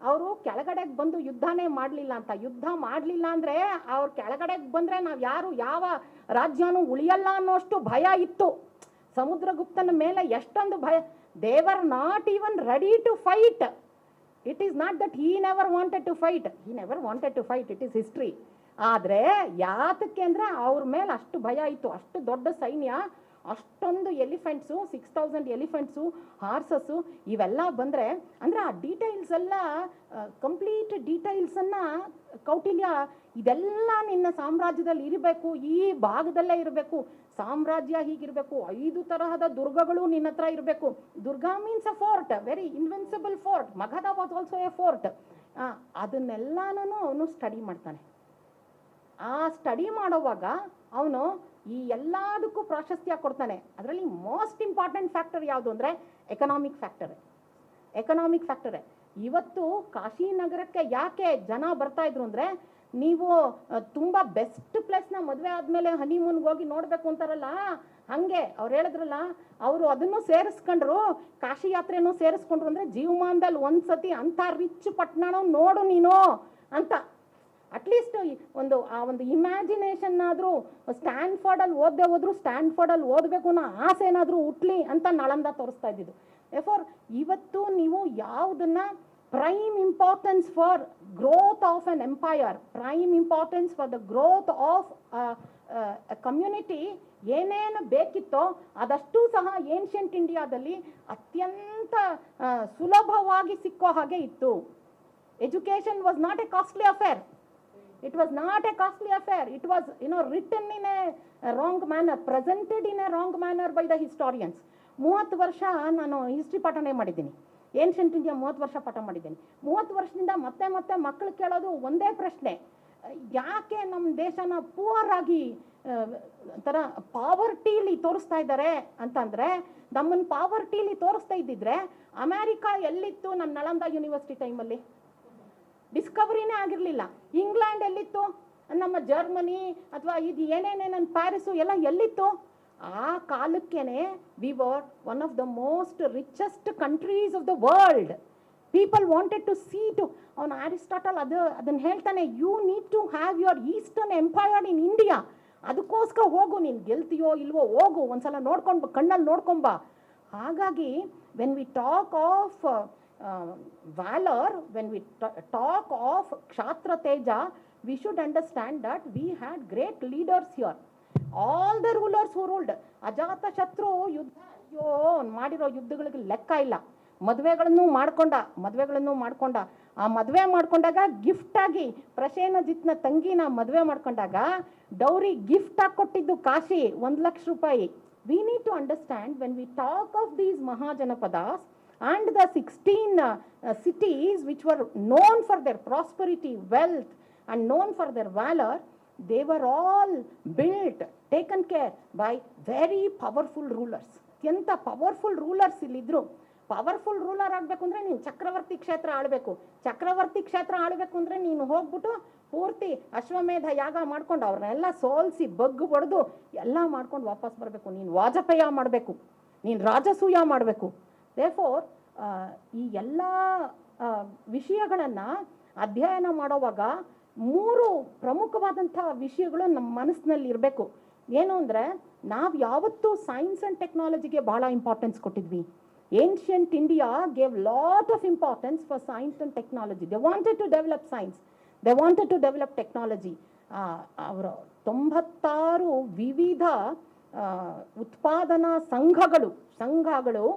ಅವರು ಕೆಳಗಡೆಗೆ ಬಂದು ಯುದ್ಧನೇ ಮಾಡಲಿಲ್ಲ ಅಂತ. ಯುದ್ಧ ಮಾಡಲಿಲ್ಲ ಅಂದರೆ ಅವ್ರು ಕೆಳಗಡೆಗೆ ಬಂದರೆ ನಾವು ಯಾವ ರಾಜ್ಯನೂ ಉಳಿಯಲ್ಲ ಅನ್ನೋಷ್ಟು ಭಯ ಇತ್ತು. ಸಮುದ್ರಗುಪ್ತನ ಮೇಲೆ ಎಷ್ಟೊಂದು ಭಯ. They were not even ready to fight. It is not that he never wanted to fight. He never wanted to fight. It is history. ಆದರೆ ಯಾತಕ್ಕೆ ಅಂದರೆ ಅವ್ರ ಮೇಲೆ ಅಷ್ಟು ಭಯ ಇತ್ತು. ಅಷ್ಟು ದೊಡ್ಡ ಸೈನ್ಯ, ಅಷ್ಟೊಂದು ಎಲಿಫೆಂಟ್ಸು, 6,000 ಎಲಿಫೆಂಟ್ಸು, ಹಾರ್ಸಸ್ಸು, ಇವೆಲ್ಲ ಬಂದರೆ ಅಂದರೆ ಆ ಡೀಟೇಲ್ಸ್ ಎಲ್ಲ, ಕಂಪ್ಲೀಟ್ ಡೀಟೇಲ್ಸನ್ನು ಕೌಟಿಲ್ಯ ಇದೆಲ್ಲ ನಿನ್ನ ಸಾಮ್ರಾಜ್ಯದಲ್ಲಿ ಇರಬೇಕು, ಈ ಭಾಗದಲ್ಲೇ ಇರಬೇಕು, ಸಾಮ್ರಾಜ್ಯ ಹೀಗಿರಬೇಕು, 5 ತರಹದ ದುರ್ಗಗಳು ನಿನ್ನ ಹತ್ರ ಇರಬೇಕು. ದುರ್ಗಾ means a fort, very invincible fort. Magadha was also a fort. ಅದನ್ನೆಲ್ಲನೂ ಅವನು ಸ್ಟಡಿ ಮಾಡ್ತಾನೆ. ಆ ಸ್ಟಡಿ ಮಾಡೋವಾಗ ಅವನು ಈ ಎಲ್ಲದಕ್ಕೂ ಪ್ರಾಶಸ್ತ್ಯ ಕೊಡ್ತಾನೆ. ಅದರಲ್ಲಿ ಮೋಸ್ಟ್ ಇಂಪಾರ್ಟೆಂಟ್ ಫ್ಯಾಕ್ಟರ್ ಯಾವುದು ಅಂದರೆ ಎಕನಾಮಿಕ್ ಫ್ಯಾಕ್ಟರೇ. ಇವತ್ತು ಕಾಶಿನಗರಕ್ಕೆ ಯಾಕೆ ಜನ ಬರ್ತಾ ಇದ್ರು ಅಂದರೆ, ನೀವು ತುಂಬ ಬೆಸ್ಟ್ ಪ್ಲೇಸ್ನ ಮದುವೆ ಆದಮೇಲೆ ಹನಿಮೂನ್ಗೆ ಹೋಗಿ ನೋಡಬೇಕು ಅಂತಾರಲ್ಲ, ಹಾಗೆ ಅವ್ರು ಹೇಳಿದ್ರಲ್ಲ, ಅವರು ಅದನ್ನು ಸೇರಿಸ್ಕೊಂಡ್ರು, ಕಾಶಿ ಯಾತ್ರೆನೂ ಸೇರಿಸ್ಕೊಂಡ್ರು. ಅಂದರೆ ಜೀವಮಾನದಲ್ಲಿ ಒಂದ್ಸತಿ ಅಂಥ ರಿಚ್ ಪಟ್ಟಣ ನೋಡು ನೀನು ಅಂತ. ಅಟ್ಲೀಸ್ಟ್ ಒಂದು ಇಮ್ಯಾಜಿನೇಷನ್ ಆದರೂ, ಸ್ಟ್ಯಾನ್ಫರ್ಡಲ್ಲಿ ಓದದೆ ಹೋದ್ರು ಸ್ಟ್ಯಾನ್ಫರ್ಡಲ್ಲಿ ಓದಬೇಕು ಅನ್ನೋ ಆಸೆ ಏನಾದರೂ ಹುಟ್ಲಿ ಅಂತ ನಳಂದ ತೋರಿಸ್ತಾ ಇದ್ದಿದ್ದು. ಎಫೋರ್ ಇವತ್ತು ನೀವು ಯಾವುದನ್ನ prime importance for growth of an empire, prime importance for the growth of community ಏನೇನು ಬೇಕಿತ್ತೋ ಅದಷ್ಟು ಸಹ ಏನ್ಷಿಯಂಟ್ ಇಂಡಿಯಾದಲ್ಲಿ ಅತ್ಯಂತ ಸುಲಭವಾಗಿ ಸಿಕ್ಕೋ ಹಾಗೆ ಇತ್ತು. Education was not A costly affair. It was not a costly affair. It was, written in a wrong manner, presented in a wrong manner by the historians. 30 ವರ್ಷ ನಾನು ಹಿಸ್ಟ್ರಿ ಪಾಠನೇ ಮಾಡಿದ್ದೀನಿ. ಏನ್ಷಿಯಂಟ್ ಇಂಡಿಯಾ 30 ವರ್ಷ ಪಾಠ ಮಾಡಿದ್ದೀನಿ. 30 ವರ್ಷದಿಂದ ಮತ್ತೆ ಮಕ್ಕಳು ಕೇಳೋದು ಒಂದೇ ಪ್ರಶ್ನೆ, ಯಾಕೆ ನಮ್ಮ ದೇಶನ ಪೂವರ್ ಆಗಿ ಥರ ಪಾವರ್ಟಿಲಿ ತೋರಿಸ್ತಾ ಇದ್ದಾರೆ ಅಂತಂದರೆ, ನಮ್ಮನ್ನು ಪಾವರ್ಟಿಲಿ ತೋರಿಸ್ತಾ ಇದ್ದಿದ್ರೆ ಅಮೇರಿಕಾ ಎಲ್ಲಿತ್ತು ನಮ್ಮ ನಳಂದ ಯೂನಿವರ್ಸಿಟಿ ಟೈಮಲ್ಲಿ? ಡಿಸ್ಕವರಿನೇ ಆಗಿರಲಿಲ್ಲ. ಇಂಗ್ಲೆಂಡ್ ಎಲ್ಲಿತ್ತು? ನಮ್ಮ ಜರ್ಮನಿ ಅಥವಾ ಇದು ಏನೇನೇನು ಪ್ಯಾರಿಸು ಎಲ್ಲ ಎಲ್ಲಿತ್ತು? ಆ ಕಾಲಕ್ಕೇನೆ we were one of the most richest countries of the world. People wanted to see to. ಅವನು ಅರಿಸ್ಟಾಟಲ್ ಅದನ್ನು ಹೇಳ್ತಾನೆ, you need to have your eastern empire in India. ಅದಕ್ಕೋಸ್ಕರ ಹೋಗು, ನೀನು ಗೆಲ್ತೀಯೋ ಇಲ್ವೋ ಹೋಗು, ಒಂದ್ಸಲ ಕಣ್ಣಲ್ಲಿ ನೋಡ್ಕೊಂಬ. ಹಾಗಾಗಿ when we talk of valor, when we talk of Kshatriya Teja, we should understand that we had great leaders here. All the rulers who ruled. ಅಜಾತ ಶತ್ರು ಯುದ್ಧ ಮಾಡಿರೋ ಯುದ್ಧಗಳಿಗೆ ಲೆಕ್ಕ ಇಲ್ಲ. ಮದುವೆಗಳನ್ನು ಮಾಡ್ಕೊಂಡ ಆ ಮದುವೆ ಮಾಡ್ಕೊಂಡಾಗ ಗಿಫ್ಟ್ ಆಗಿ ಪ್ರಸೇನಜಿತ್ನ ತಂಗಿನ ಮದುವೆ ಮಾಡ್ಕೊಂಡಾಗ ಡೌರಿ ಗಿಫ್ಟ್ ಆಗಿ ಕೊಟ್ಟಿದ್ದು ಕಾಶಿ 1 ಲಕ್ಷ ರೂಪಾಯಿ. We need to understand when we talk of these Mahajanapadas and the 16 cities which were known for their prosperity, wealth and known for their valor, they were all built, taken care by very powerful rulers. ಅತ್ಯಂತ powerful rulers ಇಲ್ಲಿದ್ರು. Powerful ruler ಆಗಬೇಕು ಅಂದರೆ ನೀನು ಚಕ್ರವರ್ತಿ ಕ್ಷೇತ್ರ ಆಳಬೇಕು. ಚಕ್ರವರ್ತಿ ಕ್ಷೇತ್ರ ಆಳಬೇಕು ಅಂದರೆ ನೀನು ಹೋಗ್ಬಿಟ್ಟು ಪೂರ್ತಿ ಅಶ್ವಮೇಧ ಯಾಗ ಮಾಡ್ಕೊಂಡು ಅವ್ರನ್ನೆಲ್ಲ ಸೋಲಿಸಿ ಬಗ್ಗು ಬಡ್ದು ಎಲ್ಲ ಮಾಡ್ಕೊಂಡು ವಾಪಸ್ ಬರಬೇಕು. ನೀನು ವಾಜಪೇಯ ಮಾಡಬೇಕು, ನೀನು ರಾಜಸೂಯ ಮಾಡಬೇಕು. ದೇರ್ಫೋರ್ ಈ ಎಲ್ಲ ವಿಷಯಗಳನ್ನು ಅಧ್ಯಯನ ಮಾಡೋವಾಗ 3 ಪ್ರಮುಖವಾದಂಥ ವಿಷಯಗಳು ನಮ್ಮ ಮನಸ್ಸಿನಲ್ಲಿ ಇರಬೇಕು. ಏನು ಅಂದರೆ, ನಾವು ಯಾವತ್ತೂ ಸೈನ್ಸ್ ಆ್ಯಂಡ್ ಟೆಕ್ನಾಲಜಿಗೆ ಭಾಳ ಇಂಪಾರ್ಟೆನ್ಸ್ ಕೊಟ್ಟಿದ್ವಿ. Ancient India gave lot of importance for science and technology. They wanted to develop science, they wanted to develop technology. ಅವರ 96 ವಿವಿಧ ಉತ್ಪಾದನಾ ಸಂಘಗಳು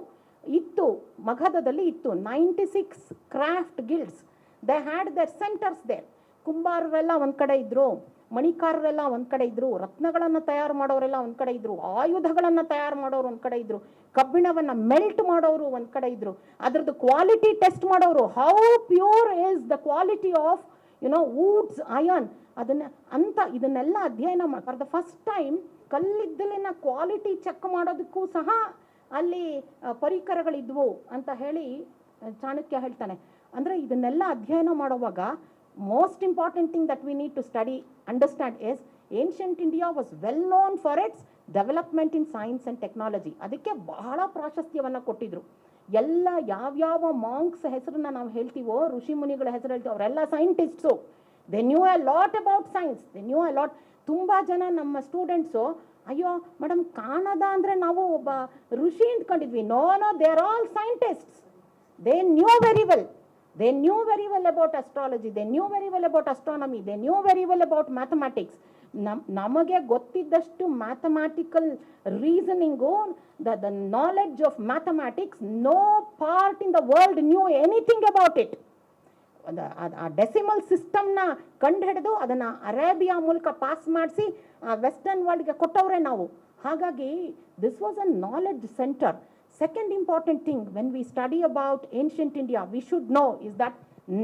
ಇತ್ತು, ಮಗಧದಲ್ಲಿ ಇತ್ತು. 96 craft guilds. They had their centres there. ಕುಂಬಾರರೆಲ್ಲ ಒಂದು ಕಡೆ ಇದ್ದರು, ಮಣಿಕಾರರೆಲ್ಲ ಒಂದು ಕಡೆ ಇದ್ದರು, ರತ್ನಗಳನ್ನು ತಯಾರು ಮಾಡೋರೆಲ್ಲ ಒಂದು ಕಡೆ ಇದ್ದರು, ಆಯುಧಗಳನ್ನು ತಯಾರು ಮಾಡೋರು ಒಂದು ಕಡೆ ಇದ್ದರು, ಕಬ್ಬಿಣವನ್ನು ಮೆಲ್ಟ್ ಮಾಡೋರು ಒಂದು ಕಡೆ ಇದ್ದರು, ಅದರದ್ದು ಕ್ವಾಲಿಟಿ ಟೆಸ್ಟ್ ಮಾಡೋರು. How pure is the quality of wootz, iron, ಇದನ್ನೆಲ್ಲ ಅಧ್ಯಯನ ಮಾಡಿ ಫಾರ್ ದ ಫಸ್ಟ್ ಟೈಮ್ ಕಲ್ಲಿದ್ದಲಿನ ಕ್ವಾಲಿಟಿ ಚೆಕ್ ಮಾಡೋದಕ್ಕೂ ಸಹ ಅಲ್ಲಿ ಪರಿಕರಗಳಿದ್ವು ಅಂತ ಹೇಳಿ ಚಾಣಕ್ಯ ಹೇಳ್ತಾನೆ. ಅಂದರೆ ಇದನ್ನೆಲ್ಲ ಅಧ್ಯಯನ ಮಾಡುವಾಗ most important thing that we need to understand is ancient India was well known for its development in science and technology. ಅದಕ್ಕೆ ಬಹಳ ಪ್ರಾಶಸ್ತ್ಯವನ್ನು ಕೊಟ್ಟಿದ್ರು. ಎಲ್ಲ ಯಾವ್ಯಾವ ಮಾಂಕ್ಸ್ ಹೆಸರನ್ನ ನಾವು ಹೇಳ್ತೀವೋ, ಋಷಿ ಮುನಿಗಳ ಹೆಸರು ಹೇಳ್ತೀವೋ, ಅವರೆಲ್ಲ scientists. They knew a lot about science, they knew a lot. ತುಂಬ ಜನ ನಮ್ಮ ಸ್ಟೂಡೆಂಟ್ಸು, ಅಯ್ಯೋ ಮೇಡಮ್ ಕಾಣದ ಅಂದರೆ ನಾವು ಒಬ್ಬ ಋಷಿ ಅಂದ್ಕೊಂಡಿದ್ವಿ. No, they are all scientists. They knew very well. They knew very well about astrology. They knew very well about astronomy. They knew very well about mathematics. ನಮಗೆ ಗೊತ್ತಿದ್ದಷ್ಟು mathematical reasoning, the knowledge of mathematics, no part in the world knew anything about it. ಆ decimal ಸಿಸ್ಟಮ್ನ ಕಂಡುಹಿಡಿದು ಅದನ್ನು Arabia ಮೂಲಕ pass ಮಾಡಿಸಿ western ವರ್ಲ್ಡ್ಗೆ ಕೊಟ್ಟವ್ರೆ ನಾವು. ಹಾಗಾಗಿ this was a knowledge centre. Second important thing when we study about ancient India, we should know is that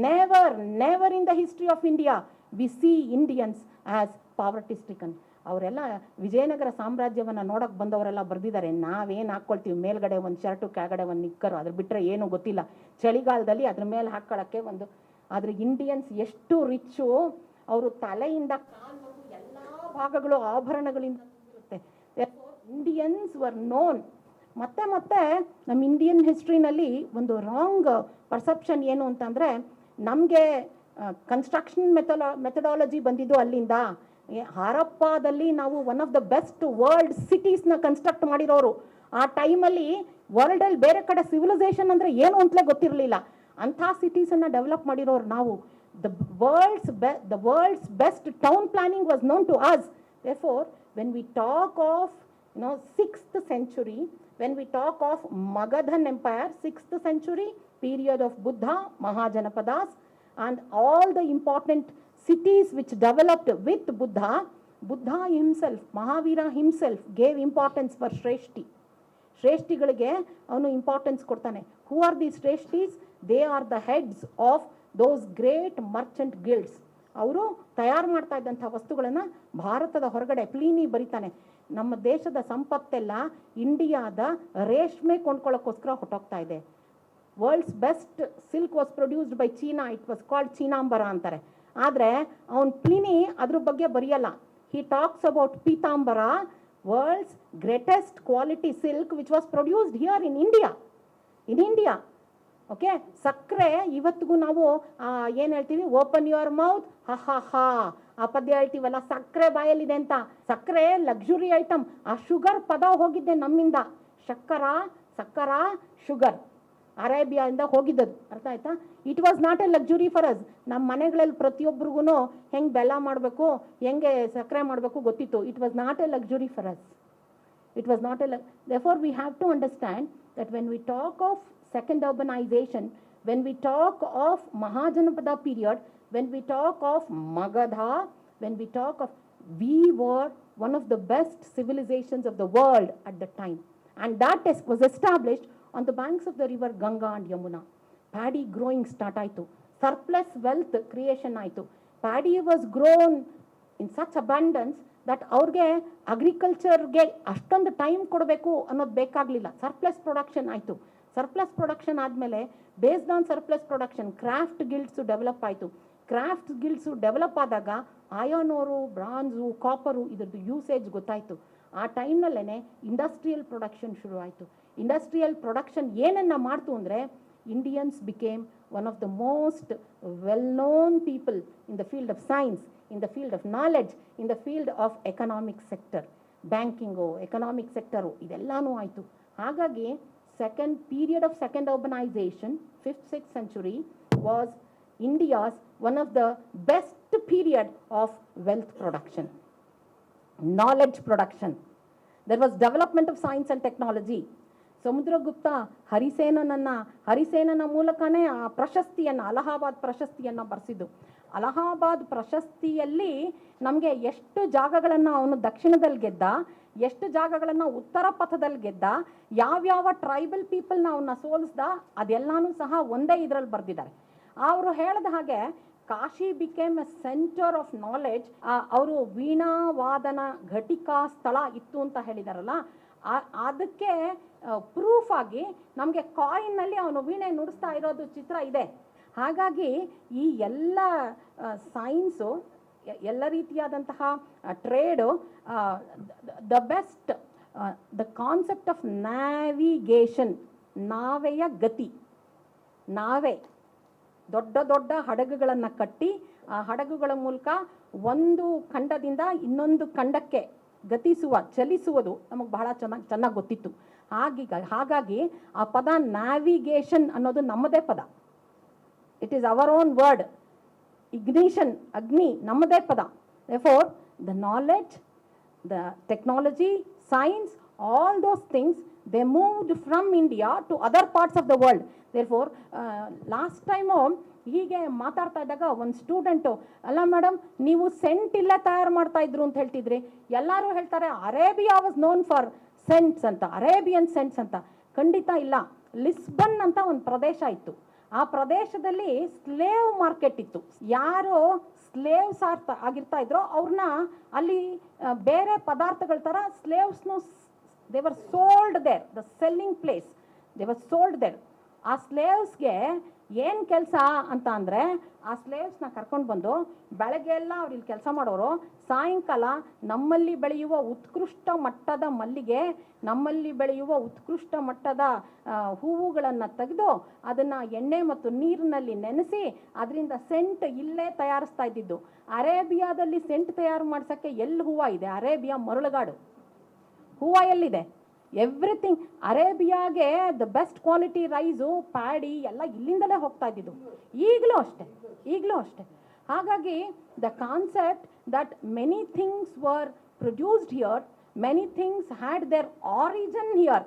never in the history of India we see Indians as poverty stricken. ಅವರೆಲ್ಲ ವಿಜಯನಗರ ಸಾಮ್ರಾಜ್ಯವನ್ನು ನೋಡೋಕೆ ಬಂದವರೆಲ್ಲ ಬರೆದಿದ್ದಾರೆ, ನಾವೇನು ಹಾಕ್ಕೊಳ್ತೀವಿ, ಮೇಲ್ಗಡೆ ಒಂದು shirt, ಕೆಳಗಡೆ ಒಂದು ನಿಕ್ಕರು, ಅದ್ರ ಬಿಟ್ಟರೆ ಏನೂ ಗೊತ್ತಿಲ್ಲ. ಚಳಿಗಾಲದಲ್ಲಿ ಅದ್ರ ಮೇಲೆ ಹಾಕ್ಕೊಳ್ಳೋಕ್ಕೆ ಒಂದು. ಆದರೆ ಇಂಡಿಯನ್ಸ್ ಎಷ್ಟು ರಿಚ್ಚು, ಅವರು ತಲೆಯಿಂದ ಕಾಲ್ವರೆಗೂ ಎಲ್ಲ ಭಾಗಗಳು ಆಭರಣಗಳಿಂದ ಇರುತ್ತೆ. Indians were known. ಮತ್ತೆ ನಮ್ಮ ಇಂಡಿಯನ್ ಹಿಸ್ಟ್ರಿನಲ್ಲಿ ಒಂದು ರಾಂಗ್ ಪರ್ಸೆಪ್ಷನ್ ಏನು ಅಂತಂದರೆ, ನಮಗೆ ಕನ್ಸ್ಟ್ರಕ್ಷನ್ ಮೆಥಡಾಲಜಿ ಬಂದಿದ್ದು ಅಲ್ಲಿಂದ. ಹರಪ್ಪಾದಲ್ಲಿ ನಾವು one of the best world ಸಿಟೀಸ್ನ ಕನ್ಸ್ಟ್ರಕ್ಟ್ ಮಾಡಿರೋರು. ಆ ಟೈಮಲ್ಲಿ ವರ್ಲ್ಡಲ್ಲಿ ಬೇರೆ ಕಡೆ ಸಿವಿಲೈಸೇಷನ್ ಅಂದರೆ ಏನು ಅಂತಲೇ ಗೊತ್ತಿರಲಿಲ್ಲ. ಅಂಥ ಸಿಟೀಸನ್ನು ಡೆವಲಪ್ ಮಾಡಿರೋರು ನಾವು. The world's best town planning was known to us. Therefore when we talk of 6th century, when we talk of Magadhan Empire, 6th century period of Buddha, Mahajanapadas, and all the important cities which developed with Buddha himself, Mahavira himself gave importance for Shreshti. ಶ್ರೇಷ್ಠಿಗಳಿಗೆ ಅವನು importance ಕೊಡ್ತಾನೆ. Who are the ಶ್ರೇಷ್ಠೀಸ್? They are the heads of those great merchant guilds. ಅವರು ತಯಾರು ಮಾಡ್ತಾ ಇದ್ದಂಥ ವಸ್ತುಗಳನ್ನು ಭಾರತದ ಹೊರಗಡೆ ಪ್ಲೀನಿ ಬರೀತಾನೆ, ನಮ್ಮ ದೇಶದ ಸಂಪತ್ತೆಲ್ಲ ಇಂಡಿಯಾದ ರೇಷ್ಮೆ ಕೊಂಡ್ಕೊಳ್ಳೋಕ್ಕೋಸ್ಕರ ಹೊಟ್ಟೋಗ್ತಾ ಇದೆ. World's best silk was produced by China, it was called ಚೀನಾಂಬರ ಅಂತಾರೆ. ಆದರೆ ಅವನು ಪ್ಲಿನಿ ಅದ್ರ ಬಗ್ಗೆ ಬರೆಯಲ್ಲ. ಹಿ ಟಾಕ್ಸ್ ಅಬೌಟ್ ಪೀತಾಂಬರ, world's greatest quality silk which was produced here in India. Okay, ಸಕ್ಕರೆ ಇವತ್ತಿಗೂ ನಾವು ಏನು ಹೇಳ್ತೀವಿ, ಓಪನ್ ಯುವರ್ ಮೌತ್, ಹಾ ಆ ಪದ್ಯ ಹೇಳ್ತೀವಲ್ಲ, ಸಕ್ಕರೆ ಬಾಯಲ್ಲಿದೆ ಅಂತ. ಸಕ್ಕರೆ ಲಕ್ಸುರಿ ಐಟಮ್. ಆ ಶುಗರ್ ಪದ ಹೋಗಿದ್ದೆ ನಮ್ಮಿಂದ. ಸಕ್ಕರ ಶುಗರ್ ಅರೇಬಿಯಾದಿಂದ ಹೋಗಿದ್ದದು. ಅರ್ಥ ಆಯ್ತಾ? It was not A luxury for us. ನಮ್ಮ ಮನೆಗಳಲ್ಲಿ ಪ್ರತಿಯೊಬ್ಬರಿಗೂ ಹೆಂಗೆ ಬೆಲ್ಲ ಮಾಡಬೇಕು, ಹೆಂಗೆ ಸಕ್ಕರೆ ಮಾಡಬೇಕು ಗೊತ್ತಿತ್ತು. It was not A luxury for us. It was not therefore we have to understand that when we talk of second urbanization, when we talk of Mahajanapada period, when we talk of Magadha, when we talk of, we were one of the best civilizations of the world at the time, and that was established on the banks of the river Ganga and Yamuna. Paddy growing start aitu, surplus wealth creation aitu. Paddy was grown in such abundance that ಅವ್ರಿಗೆ ಅಗ್ರಿಕಲ್ಚರ್ಗೆ ಅಷ್ಟೊಂದು time ಕೊಡಬೇಕು ಅನ್ನೋದು ಬೇಕಾಗಲಿಲ್ಲ. Surplus production ಆಯಿತು. Surplus production ಆದಮೇಲೆ based on surplus production craft guilds develop ಆಯಿತು. Craft guilds develop ಆದಾಗ ಅಯಾನ್ ಓರು, ಬ್ರಾನ್ಸು, ಕಾಪರು ಇದ್ರದ್ದು ಯೂಸೇಜ್ ಗೊತ್ತಾಯಿತು. ಆ ಟೈಮ್ನಲ್ಲೇ ಇಂಡಸ್ಟ್ರಿಯಲ್ ಪ್ರೊಡಕ್ಷನ್ ಶುರು ಆಯಿತು. ಇಂಡಸ್ಟ್ರಿಯಲ್ ಪ್ರೊಡಕ್ಷನ್ ಏನನ್ನ ಮಾಡ್ತು ಅಂದರೆ Indians became one of the most well known people in the field of science, in the field of knowledge, in the field of economic sector, banking, economic sector ಇದೆಲ್ಲನೂ ಆಯಿತು. ಹಾಗಾಗಿ second period of second urbanisation 5th 6th century was India's one of the best period of wealth production, knowledge production. There was development of science and technology. Samudragupta ಹರಿಸೇನನ ಮೂಲಕನೇ ಆ ಪ್ರಶಸ್ತಿಯನ್ನು, ಅಲಹಾಬಾದ್ ಪ್ರಶಸ್ತಿಯನ್ನು ಬರೆಸಿದ್ದು. ಅಲಹಾಬಾದ್ ಪ್ರಶಸ್ತಿಯಲ್ಲಿ ನಮಗೆ ಎಷ್ಟು ಜಾಗಗಳನ್ನು ಅವನು ದಕ್ಷಿಣದಲ್ಲಿ ಗೆದ್ದ, ಎಷ್ಟು ಜಾಗಗಳನ್ನು ಉತ್ತರ ಪಥದಲ್ಲಿ ಗೆದ್ದ, ಯಾವ್ಯಾವ ಟ್ರೈಬಲ್ ಪೀಪಲ್ನ ಅವನ್ನ ಸೋಲಿಸ್ದ, ಅದೆಲ್ಲನೂ ಸಹ ಒಂದೇ ಇದರಲ್ಲಿ ಬರೆದಿದ್ದಾರೆ. ಅವರು ಹೇಳಿದ ಹಾಗೆ Kashi became A centre of knowledge. ಅವರು ವೀಣಾವಾದನ ಘಟಿಕಾ ಸ್ಥಳ ಇತ್ತು ಅಂತ ಹೇಳಿದಾರಲ್ಲ, ಅದಕ್ಕೆ ಪ್ರೂಫ್ ಆಗಿ ನಮಗೆ ಕಾಯಿನ್ನಲ್ಲಿ ಅವನು ವೀಣೆ ನುಡಿಸ್ತಾ ಇರೋದು ಚಿತ್ರ ಇದೆ. ಹಾಗಾಗಿ ಈ ಎಲ್ಲ ಸೈನ್ಸು, ಎಲ್ಲ ರೀತಿಯಾದಂತಹ trade, the best, the concept of navigation, ನಾವೆಯ ಗತಿ, ನಾವೆ ದೊಡ್ಡ ದೊಡ್ಡ ಹಡಗುಗಳನ್ನು ಕಟ್ಟಿ ಆ ಹಡಗುಗಳ ಮೂಲಕ ಒಂದು ಖಂಡದಿಂದ ಇನ್ನೊಂದು ಖಂಡಕ್ಕೆ ಚಲಿಸುವುದು ನಮಗೆ ಬಹಳ ಚೆನ್ನಾಗಿ ಗೊತ್ತಿತ್ತು. ಹಾಗಾಗಿ ಆ ಪದ ನ್ಯಾವಿಗೇಷನ್ ಅನ್ನೋದು ನಮ್ಮದೇ ಪದ. It is our own word. Ignition, ಅಗ್ನಿ ನಮ್ಮದೇ ಪದ. Therefore, the knowledge, the technology, science, all those things, they moved from India to other parts of the world. Therefore, last time ಹೀಗೆ ಮಾತಾಡ್ತಾ ಇದ್ದಾಗ ಒಂದು ಸ್ಟೂಡೆಂಟು, ಅಲ್ಲ ಮೇಡಮ್ ನೀವು ಸೆಂಟ್ ಇಲ್ಲೇ ತಯಾರು ಮಾಡ್ತಾ ಇದ್ರು ಅಂತ ಹೇಳ್ತಿದ್ರಿ, ಎಲ್ಲರೂ ಹೇಳ್ತಾರೆ Arabia was known for cents ಅಂತ, ಅರೇಬಿಯನ್ ಸೆಂಟ್ಸ್ ಅಂತ. ಖಂಡಿತ ಇಲ್ಲ. ಲಿಸ್ಬನ್ ಅಂತ ಒಂದು ಪ್ರದೇಶ ಇತ್ತು. ಆ ಪ್ರದೇಶದಲ್ಲಿ ಸ್ಲೇವ್ ಮಾರ್ಕೆಟ್ ಇತ್ತು. ಯಾರು ಸ್ಲೇವ್ಸ್ ಆಗಿರ್ತಾ ಇದ್ರೋ ಅವ್ರನ್ನ ಅಲ್ಲಿ ಬೇರೆ ಪದಾರ್ಥಗಳ ಥರ ಸ್ಲೇವ್ಸ್ನು they were sold there, the selling place, they were sold there. ಆ ಸ್ಲೇವ್ಸ್ಗೆ ಏನು ಕೆಲಸ ಅಂತ ಅಂದರೆ, ಆ ಸ್ಲೇವ್ಸ್ನ ಕರ್ಕೊಂಡು ಬಂದು ಬೆಳಗ್ಗೆ ಎಲ್ಲ ಅವ್ರು ಇಲ್ಲಿ ಕೆಲಸ ಮಾಡೋರು, ಸಾಯಂಕಾಲ ನಮ್ಮಲ್ಲಿ ಬೆಳೆಯುವ ಉತ್ಕೃಷ್ಟ ಮಟ್ಟದ ಮಲ್ಲಿಗೆ, ನಮ್ಮಲ್ಲಿ ಬೆಳೆಯುವ ಉತ್ಕೃಷ್ಟ ಮಟ್ಟದ ಹೂವುಗಳನ್ನು ತೆಗೆದು ಅದನ್ನು ಎಣ್ಣೆ ಮತ್ತು ನೀರಿನಲ್ಲಿ ನೆನೆಸಿ ಅದರಿಂದ ಸೆಂಟ್ ಇಲ್ಲೇ ತಯಾರಿಸ್ತಾ ಇದ್ದಿದ್ದು. ಅರೇಬಿಯಾದಲ್ಲಿ ಸೆಂಟ್ ತಯಾರು ಮಾಡ್ಸೋಕ್ಕೆ ಎಲ್ಲಿ ಹೂವು ಇದೆ? ಅರೇಬಿಯಾ ಮರಳುಗಾಡು, ಹೂವು ಎಲ್ಲಿದೆ? ಎವ್ರಿಥಿಂಗ್ ಅರೇಬಿಯಾಗೆ the best quality rice, paddy ಎಲ್ಲ ಇಲ್ಲಿಂದಲೇ ಹೋಗ್ತಾ ಇದ್ದಿದ್ದು. ಈಗಲೂ ಅಷ್ಟೇ. ಹಾಗಾಗಿ the concept that many things were produced here, many things had their origin here,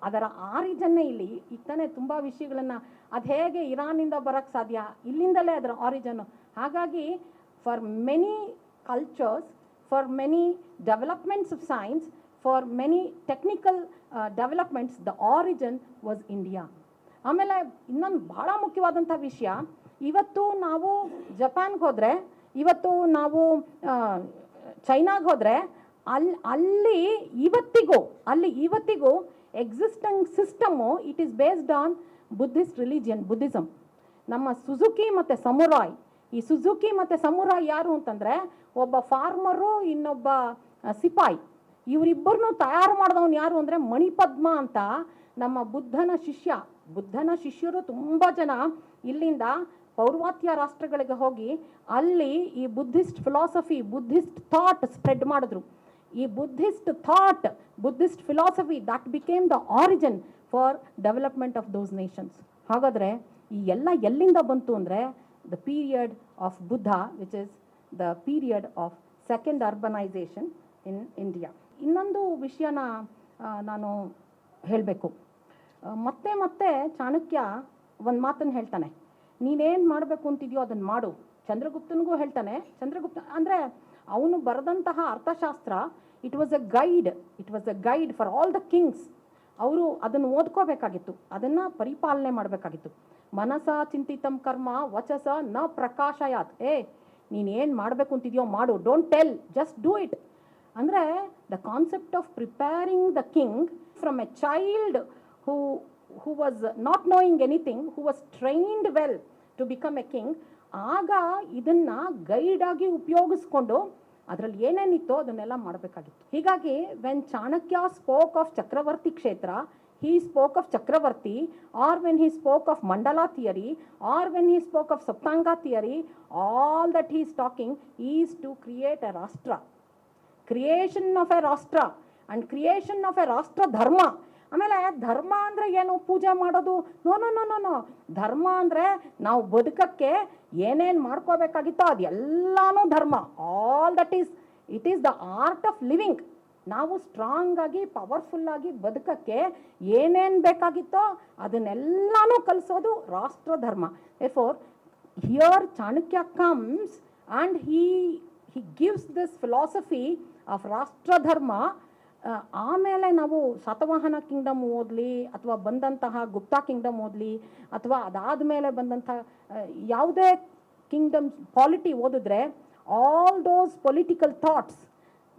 ಅದರ ಆರಿಜನ್ನೇ ಇಲ್ಲಿ. ಈಗ ತಾನೇ ತುಂಬ ವಿಷಯಗಳನ್ನು, ಅದು ಹೇಗೆ ಇರಾನಿಂದ ಬರೋಕ್ಕೆ ಸಾಧ್ಯ, ಇಲ್ಲಿಂದಲೇ ಅದರ ಆರಿಜನ್ನು. ಹಾಗಾಗಿ for many cultures, for many developments of science, for many technical developments, the origin was India. ಆಮೇಲೆ ಇನ್ನೊಂದು ಬಹಳ ಮುಖ್ಯವಾದಂಥ ವಿಷಯ, ಇವತ್ತು ನಾವು ಜಪಾನ್ಗೆ ಹೋದರೆ, ಇವತ್ತು ನಾವು ಚೈನಾಗೆ ಹೋದರೆ, ಅಲ್ಲಿ ಇವತ್ತಿಗೂ existing system it is based on Buddhist religion, Buddhism. ನಮ್ಮ ಸುಜುಕಿ ಮತ್ತು ಸಮುರಾಯ್, ಈ ಸುಜುಕಿ ಮತ್ತು ಸಮುರಾಯ್ ಯಾರು ಅಂತಂದರೆ ಒಬ್ಬ ಫಾರ್ಮರು, ಇನ್ನೊಬ್ಬ ಸಿಪಾಯಿ. ಇವರಿಬ್ಬರನ್ನು ತಯಾರು ಮಾಡಿದವನು ಯಾರು ಅಂದರೆ ಮಣಿಪದ್ಮ ಅಂತ, ನಮ್ಮ ಬುದ್ಧನ ಶಿಷ್ಯರು ತುಂಬ ಜನ ಇಲ್ಲಿಂದ ಪೌರ್ವಾತ್ಯ ರಾಷ್ಟ್ರಗಳಿಗೆ ಹೋಗಿ ಅಲ್ಲಿ ಈ Buddhist philosophy, Buddhist thought spread ಮಾಡಿದ್ರು. ಈ Buddhist thought, Buddhist philosophy that became the origin for development of those Nations. ಹಾಗಾದರೆ ಈ ಎಲ್ಲ ಎಲ್ಲಿಂದ ಬಂತು ಅಂದರೆ the period of Buddha, which is the period of second urbanisation in India. ಇನ್ನೊಂದು ವಿಷಯನ ನಾನು ಹೇಳಬೇಕು. ಮತ್ತೆ ಚಾಣಕ್ಯ ಒಂದು ಮಾತನ್ನು ಹೇಳ್ತಾನೆ, ನೀನೇನು ಮಾಡಬೇಕು ಅಂತಿದೆಯೋ ಅದನ್ನು ಮಾಡು. ಚಂದ್ರಗುಪ್ತನಿಗೂ ಹೇಳ್ತಾನೆ. ಚಂದ್ರಗುಪ್ತ ಅಂದರೆ ಅವನು ಬರೆದಂತಹ ಅರ್ಥಶಾಸ್ತ್ರ, it was A guide for all the Kings. ಅವರು ಅದನ್ನು ಓದ್ಕೋಬೇಕಾಗಿತ್ತು, ಅದನ್ನು ಪರಿಪಾಲನೆ ಮಾಡಬೇಕಾಗಿತ್ತು. ಮನಸ ಚಿಂತಿತಂ ಕರ್ಮ ವಚಸ ನ ಪ್ರಕಾಶಯಾತ್. ನೀನು ಏನು ಮಾಡಬೇಕು ಅಂತಿದೆಯೋ ಮಾಡು, don't tell, just do it. ಅಂದರೆ the concept of preparing the king from a child who was not knowing anything, who was trained well to become a king. ಆಗ ಇದನ್ನು ಗೈಡಾಗಿ ಉಪಯೋಗಿಸ್ಕೊಂಡು ಅದರಲ್ಲಿ ಏನೇನಿತ್ತೋ ಅದನ್ನೆಲ್ಲ ಮಾಡಬೇಕಾಗಿತ್ತು. ಹೀಗಾಗಿ ವೆನ್ ಚಾಣಕ್ಯ ಸ್ಪೋಕ್ ಆಫ್ ಚಕ್ರವರ್ತಿ ಕ್ಷೇತ್ರ, he spoke of Chakravarti, or when he spoke of Mandala theory, or when he spoke of Saptanga theory, all that he is talking is to create a Rashtra. Creation of a Rashtra and creation of a Rashtra dharma. ಆಮೇಲೆ ಧರ್ಮ ಅಂದರೆ ಏನು, ಪೂಜೆ ಮಾಡೋದು? No no no no no. ಧರ್ಮ ಅಂದರೆ ನಾವು ಬದುಕಕ್ಕೆ ಏನೇನು ಮಾಡ್ಕೋಬೇಕಾಗಿತ್ತೋ ಅದೆಲ್ಲನೂ ಧರ್ಮ. All that is, it is the art of living. ನಾವು ಸ್ಟ್ರಾಂಗ್ ಆಗಿ ಪವರ್ಫುಲ್ಲಾಗಿ ಬದುಕಕ್ಕೆ ಏನೇನು ಬೇಕಾಗಿತ್ತೋ ಅದನ್ನೆಲ್ಲನೂ ಕಲಿಸೋದು ರಾಷ್ಟ್ರ ಧರ್ಮ. Before here Chanakya comes and he gives this philosophy of ರಾಷ್ಟ್ರ ಧರ್ಮ. ಆಮೇಲೆ ನಾವು ಸಾತವಾಹನ ಕಿಂಗ್ಡಮ್ ಓದಲಿ, ಅಥವಾ ಬಂದಂತಹ ಗುಪ್ತಾ ಕಿಂಗ್ಡಮ್ ಓದಲಿ, ಅಥವಾ ಅದಾದಮೇಲೆ ಬಂದಂತಹ ಯಾವುದೇ ಕಿಂಗ್ಡಮ್ ಪಾಲಿಟಿ ಓದಿದ್ರೆ, all those political thoughts,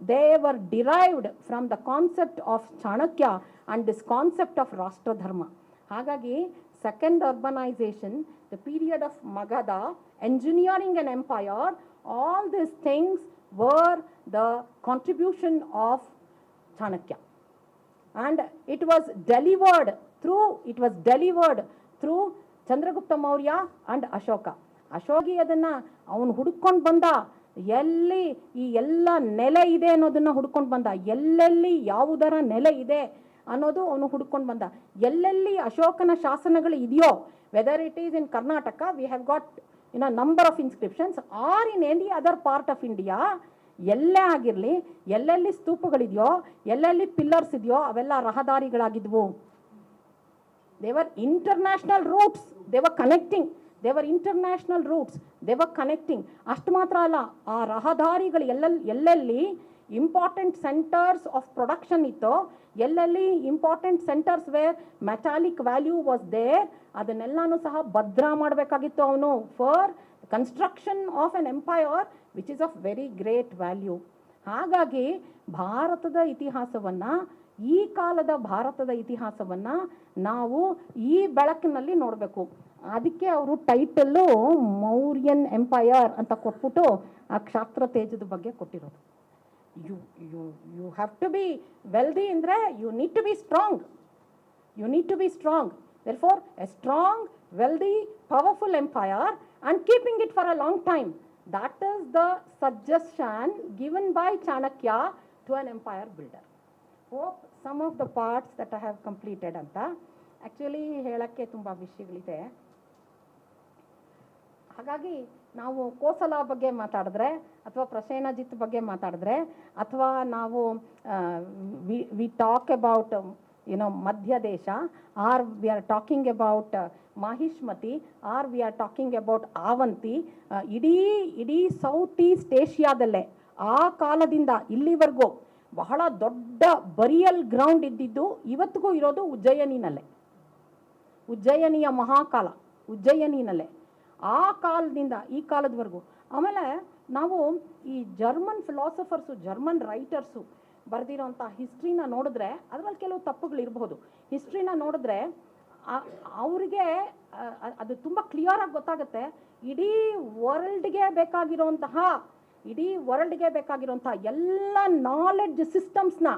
they were derived from the concept of Chanakya and this concept of Rashtra Dharma. Hagagi second urbanization, the period of Magadha, engineering an empire, all these things were the contribution of Chanakya, and it was delivered through Chandragupta Maurya and Ashoka. ಅಶೋಕಿ ಅದನ್ನು ಅವನು ಹುಡುಕೊಂಡು ಬಂದ, ಎಲ್ಲಿ ಈ ಎಲ್ಲ ನೆಲೆ ಇದೆ ಅನ್ನೋದನ್ನು ಹುಡ್ಕೊಂಡು ಬಂದ, ಎಲ್ಲೆಲ್ಲಿ ಯಾವುದರ ನೆಲೆ ಇದೆ ಅನ್ನೋದು ಅವನು ಹುಡ್ಕೊಂಡು ಬಂದ. ಎಲ್ಲೆಲ್ಲಿ ಅಶೋಕನ ಶಾಸನಗಳು ಇದೆಯೋ, whether it is in Karnataka, we have got number of inscriptions, or in any other part of India, ಎಲ್ಲೇ ಆಗಿರಲಿ, ಎಲ್ಲೆಲ್ಲಿ ಸ್ತೂಪಗಳಿದೆಯೋ, ಎಲ್ಲೆಲ್ಲಿ ಪಿಲ್ಲರ್ಸ್ ಇದೆಯೋ ಅವೆಲ್ಲ ರಹದಾರಿಗಳಾಗಿದ್ವು. They were international routes, they were connecting, they were international routes, they were connecting. ಅಷ್ಟು ಮಾತ್ರ ಅಲ್ಲ, ಆ ರಹದಾರಿಗಳು ಎಲ್ಲೆಲ್ಲಿ ಇಂಪಾರ್ಟೆಂಟ್ ಸೆಂಟರ್ಸ್ ಆಫ್ ಪ್ರೊಡಕ್ಷನ್ ಇತ್ತೋ, ಎಲ್ಲೆಲ್ಲಿ important centres where metallic value was there, ಅದನ್ನೆಲ್ಲನೂ ಸಹ ಭದ್ರ ಮಾಡಬೇಕಾಗಿತ್ತು ಅವನು, for construction of an empire which is of very great value. ಹಾಗಾಗಿ ಭಾರತದ ಇತಿಹಾಸವನ್ನು, ಈ ಕಾಲದ ಭಾರತದ ಇತಿಹಾಸವನ್ನು ನಾವು ಈ ಬೆಳಕಿನಲ್ಲಿ ನೋಡಬೇಕು. ಅದಕ್ಕೆ ಅವರು ಟೈಟಲ್ಲು ಮೌರ್ಯನ್ ಎಂಪೈರ್ ಅಂತ ಕೊಟ್ಬಿಟ್ಟು ಆ ಕ್ಷಾತ್ರ ತೇಜದ ಬಗ್ಗೆ ಕೊಟ್ಟಿರೋದು. You have to be wealthy ಅಂದರೆ you need to be strong, you need to be strong. Therefore a strong, wealthy, powerful empire and keeping it for a long time. That is the suggestion given by Chanakya to an empire builder. Hope some of the parts that I have completed ಅಂತ. Actually ಹೇಳೋಕ್ಕೆ ತುಂಬ ವಿಷಯಗಳಿದೆ. ಹಾಗಾಗಿ ನಾವು ಕೋಸಲ ಬಗ್ಗೆ ಮಾತಾಡಿದ್ರೆ, ಅಥವಾ ಪ್ರಸೇನಜಿತ್ ಬಗ್ಗೆ ಮಾತಾಡಿದ್ರೆ, ಅಥವಾ ನಾವು we talk about Madhyadesha, or we are talking about Mahishmati, or we are talking about Avanti, ಇಡೀ ಸೌತ್ ಈಸ್ಟ್ ಏಷ್ಯಾದಲ್ಲೇ ಆ ಕಾಲದಿಂದ ಇಲ್ಲಿವರೆಗೂ ಬಹಳ ದೊಡ್ಡ ಬರಿಯಲ್ ಗ್ರೌಂಡ್ ಇದ್ದಿದ್ದು ಇವತ್ತಿಗೂ ಇರೋದು ಉಜ್ಜಯಿನಿನಲ್ಲೇ. ಉಜ್ಜಯಿನಿಯ ಮಹಾಕಾಲ ಉಜ್ಜಯಿನಿನಲ್ಲೇ, ಆ ಕಾಲದಿಂದ ಈ ಕಾಲದವರೆಗೂ. ಆಮೇಲೆ ನಾವು ಈ ಜರ್ಮನ್ ಫಿಲಾಸಫರ್ಸು, ಜರ್ಮನ್ ರೈಟರ್ಸು ಬರೆದಿರೋಂಥ ಹಿಸ್ಟ್ರಿನ ನೋಡಿದ್ರೆ, ಅದರಲ್ಲಿ ಕೆಲವು ತಪ್ಪುಗಳಿರ್ಬೋದು. ಹಿಸ್ಟ್ರಿನ ನೋಡಿದ್ರೆ ಅವರಿಗೆ ಅದು ತುಂಬ ಕ್ಲಿಯರಾಗಿ ಗೊತ್ತಾಗುತ್ತೆ. ಇಡೀ ವರ್ಲ್ಡ್ಗೆ ಬೇಕಾಗಿರೋಂತಹ ಎಲ್ಲ ನಾಲೆಡ್ಜ್ ಸಿಸ್ಟಮ್ಸ್ನ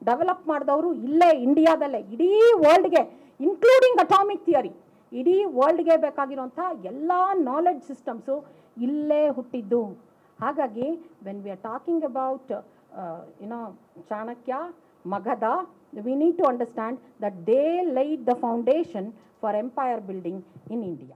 ಡೆವಲಪ್ ಮಾಡಿದವರು ಇಲ್ಲೇ ಇಂಡಿಯಾದಲ್ಲೇ. ಇಡೀ ವರ್ಲ್ಡ್ಗೆ, ಇನ್ಕ್ಲೂಡಿಂಗ್ ಅಟಾಮಿಕ್ ಥಿಯರಿ, ಇಡೀ ವರ್ಲ್ಡ್ಗೆ ಬೇಕಾಗಿರೋಂಥ ಎಲ್ಲ ನಾಲೆಡ್ಜ್ ಸಿಸ್ಟಮ್ಸು ಇಲ್ಲೇ ಹುಟ್ಟಿದ್ದು. ಹಾಗಾಗಿ when we are talking about Chanakya, Magadha, we need to understand that they laid the foundation for empire building in India.